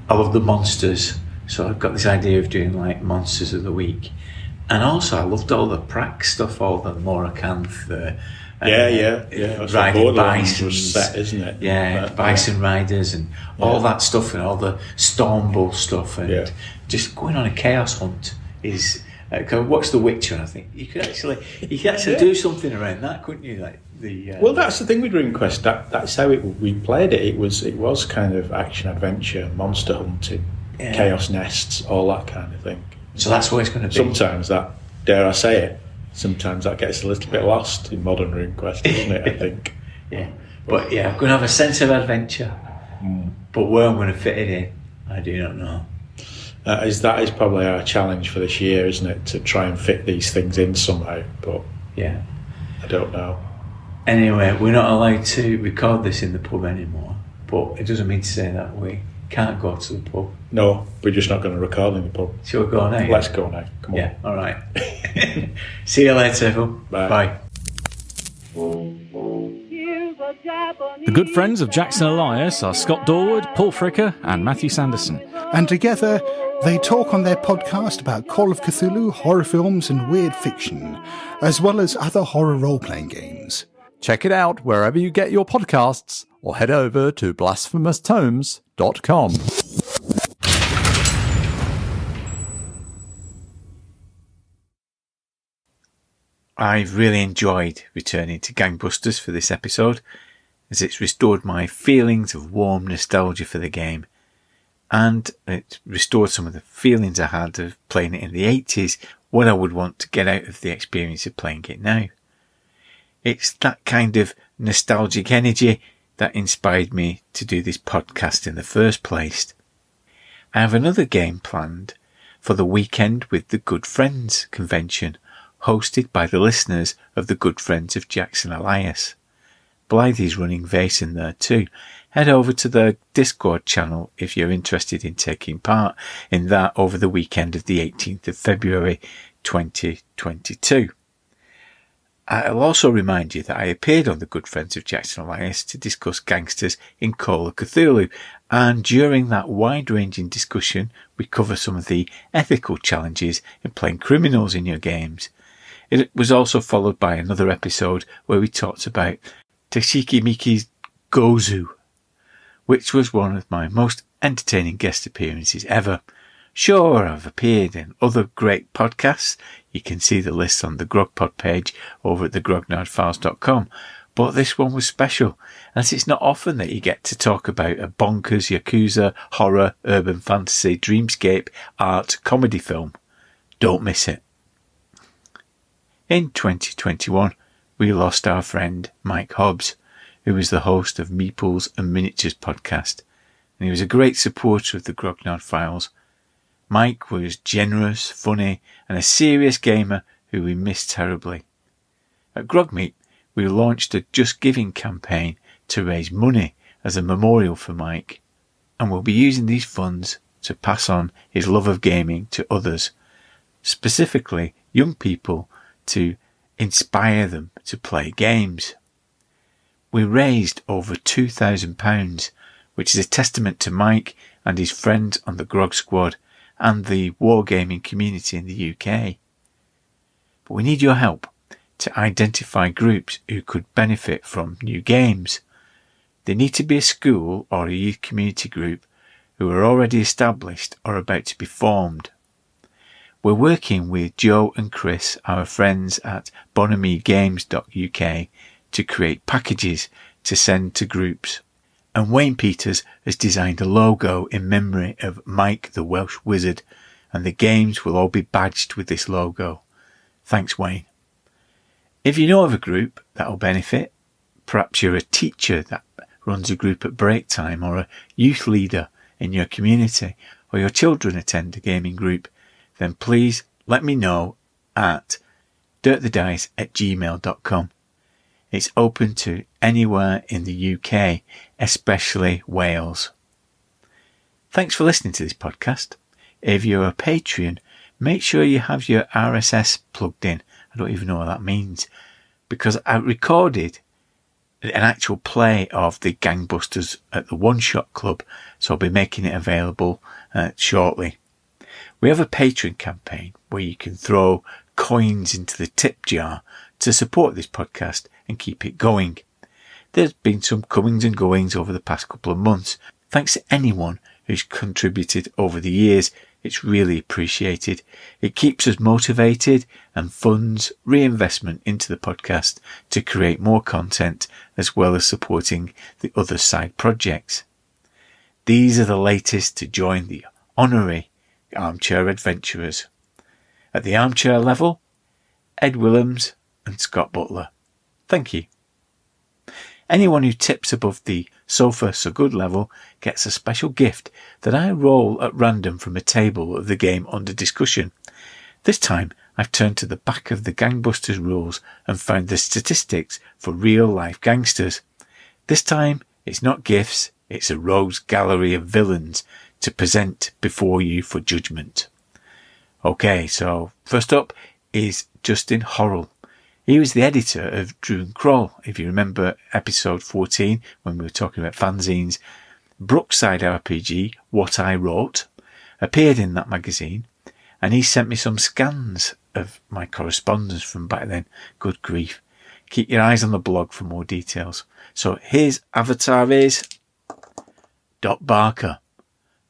I love the monsters, so I've got this idea of doing like monsters of the week. And also, I loved all the Prax stuff, all the Morakanth, riding bisons, was set, isn't it? Yeah, bison riders and all that stuff, and all the Stormbull stuff, and just going on a chaos hunt is. Watch The Witcher, and I think you could actually do something around that, couldn't you? Like well, that's the thing with RuneQuest. That's how we played it. It was kind of action adventure, monster hunting, chaos nests, all that kind of thing. So that's what it's going to be. Sometimes that, dare I say it, sometimes that gets a little bit lost in modern RuneQuest, doesn't it, I think? Yeah. But I'm going to have a sense of adventure. But where I'm going to fit it in, I do not know. That is probably our challenge for this year, isn't it? To try and fit these things in somehow, but I don't know. Anyway, we're not allowed to record this in the pub anymore, but it doesn't mean to say that we can't go to the pub. No, we're just not going to record in the pub. Shall we go now? Let's go now. Come on. Yeah, all right. See you later, everyone. Bye. Bye. The good friends of Jackson Elias are Scott Dorwood, Paul Fricker and Matthew Sanderson. And together, they talk on their podcast about Call of Cthulhu, horror films and weird fiction, as well as other horror role-playing games. Check it out wherever you get your podcasts, or head over to blasphemoustomes.com. I've really enjoyed returning to GangBusters for this episode, as it's restored my feelings of warm nostalgia for the game, and it restored some of the feelings I had of playing it in the 80s, what I would want to get out of the experience of playing it now. It's that kind of nostalgic energy that inspired me to do this podcast in the first place. I have another game planned for the weekend with the Good Friends convention, hosted by the listeners of the Good Friends of Jackson Elias. Blythy's running Vason there too. Head over to the Discord channel if you're interested in taking part in that over the weekend of the 18th of February 2022. I'll also remind you that I appeared on the Good Friends of Jackson Elias to discuss gangsters in Call of Cthulhu, and during that wide-ranging discussion we cover some of the ethical challenges in playing criminals in your games. It was also followed by another episode where we talked about Tashiki Miki's Gozu, which was one of my most entertaining guest appearances ever. Sure, I've appeared in other great podcasts. You can see the list on the GrogPod page over at thegrognardfiles.com. But this one was special, as it's not often that you get to talk about a bonkers Yakuza, horror, urban fantasy, dreamscape, art, comedy film. Don't miss it. In 2021, we lost our friend Mike Hobbs, who was the host of Meeples and Miniatures podcast, and he was a great supporter of the Grognard Files. Mike was generous, funny, and a serious gamer who we missed terribly. At Grogmeet, we launched a Just Giving campaign to raise money as a memorial for Mike, and we'll be using these funds to pass on his love of gaming to others, specifically young people, to inspire them to play games. We raised over £2,000, which is a testament to Mike and his friends on the Grog Squad and the wargaming community in the UK. But we need your help to identify groups who could benefit from new games. They need to be a school or a youth community group who are already established or about to be formed. We're working with Joe and Chris, our friends at bonamygames.uk, to create packages to send to groups. And Wayne Peters has designed a logo in memory of Mike the Welsh Wizard, and the games will all be badged with this logo. Thanks, Wayne. If you know of a group that will benefit, perhaps you're a teacher that runs a group at break time, or a youth leader in your community, or your children attend a gaming group, then please let me know at dirtthedice@gmail.com. It's open to anywhere in the UK, especially Wales. Thanks for listening to this podcast. If you're a Patreon, make sure you have your RSS plugged in. I don't even know what that means, because I recorded an actual play of the GangBusters at the One Shot Club, so I'll be making it available shortly. We have a Patreon campaign where you can throw coins into the tip jar to support this podcast and keep it going. There's been some comings and goings over the past couple of months. Thanks to anyone who's contributed over the years. It's really appreciated. It keeps us motivated and funds reinvestment into the podcast to create more content, as well as supporting the other side projects. These are the latest to join the honorary Armchair Adventurers. At the armchair level, Ed Willems and Scott Butler. Thank you. Anyone who tips above the Sofa So Good level gets a special gift that I roll at random from a table of the game under discussion. This time I've turned to the back of the GangBusters rules and found the statistics for real life gangsters. This time it's not gifts, it's a rogues gallery of villains to present before you for judgment. Okay, so first up is Justin Horrell. He was the editor of Drew and Kroll, if you remember episode 14, when we were talking about fanzines. Brookside RPG, What I Wrote, appeared in that magazine, and he sent me some scans of my correspondence from back then. Good grief. Keep your eyes on the blog for more details. So his avatar is Dot Barker.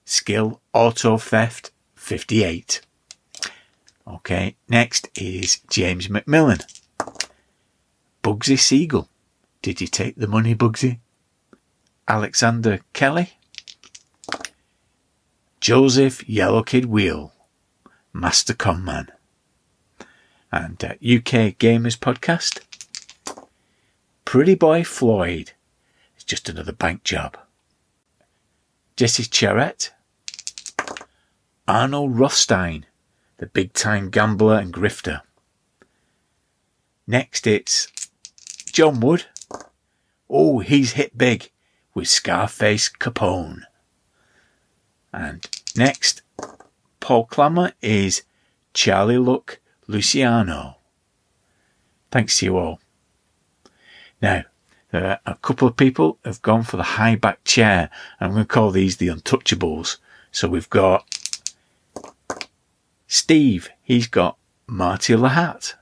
Skill Auto Theft 58. Okay, next is James McMillan. Bugsy Siegel. Did you take the money, Bugsy? Alexander Kelly. Joseph Yellow Kid Wheel. Master Conman. And UK Gamers Podcast. Pretty Boy Floyd. It's just another bank job. Jesse Charette. Arnold Rothstein, the big-time gambler and grifter. Next it's John Wood. Oh, he's hit big with Scarface Capone. And next, Paul Clammer is Charlie Luck Luciano. Thanks to you all. Now, there are a couple of people who have gone for the high back chair, and I'm going to call these the Untouchables. So we've got Steve, he's got Marty Lahat.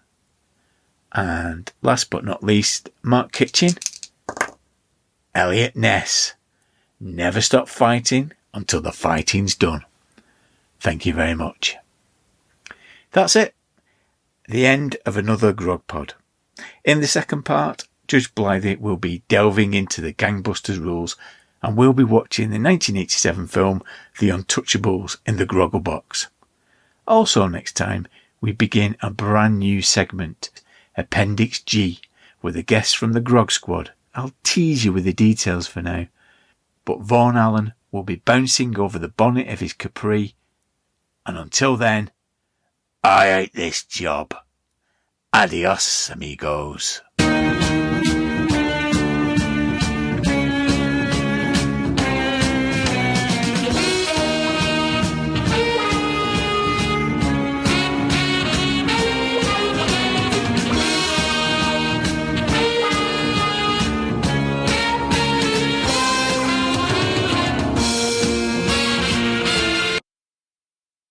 And last but not least, Mark Kitchen, Elliot Ness. Never stop fighting until the fighting's done. Thank you very much. That's it. The end of another Grog Pod. In the second part, Judge Blythy will be delving into the GangBusters rules, and we'll be watching the 1987 film The Untouchables in the Groggle Box. Also next time, we begin a brand new segment, Appendix G, with a guest from the Grog Squad. I'll tease you with the details for now. But Vaughan Allen will be bouncing over the bonnet of his Capri. And until then, I hate this job. Adios, amigos.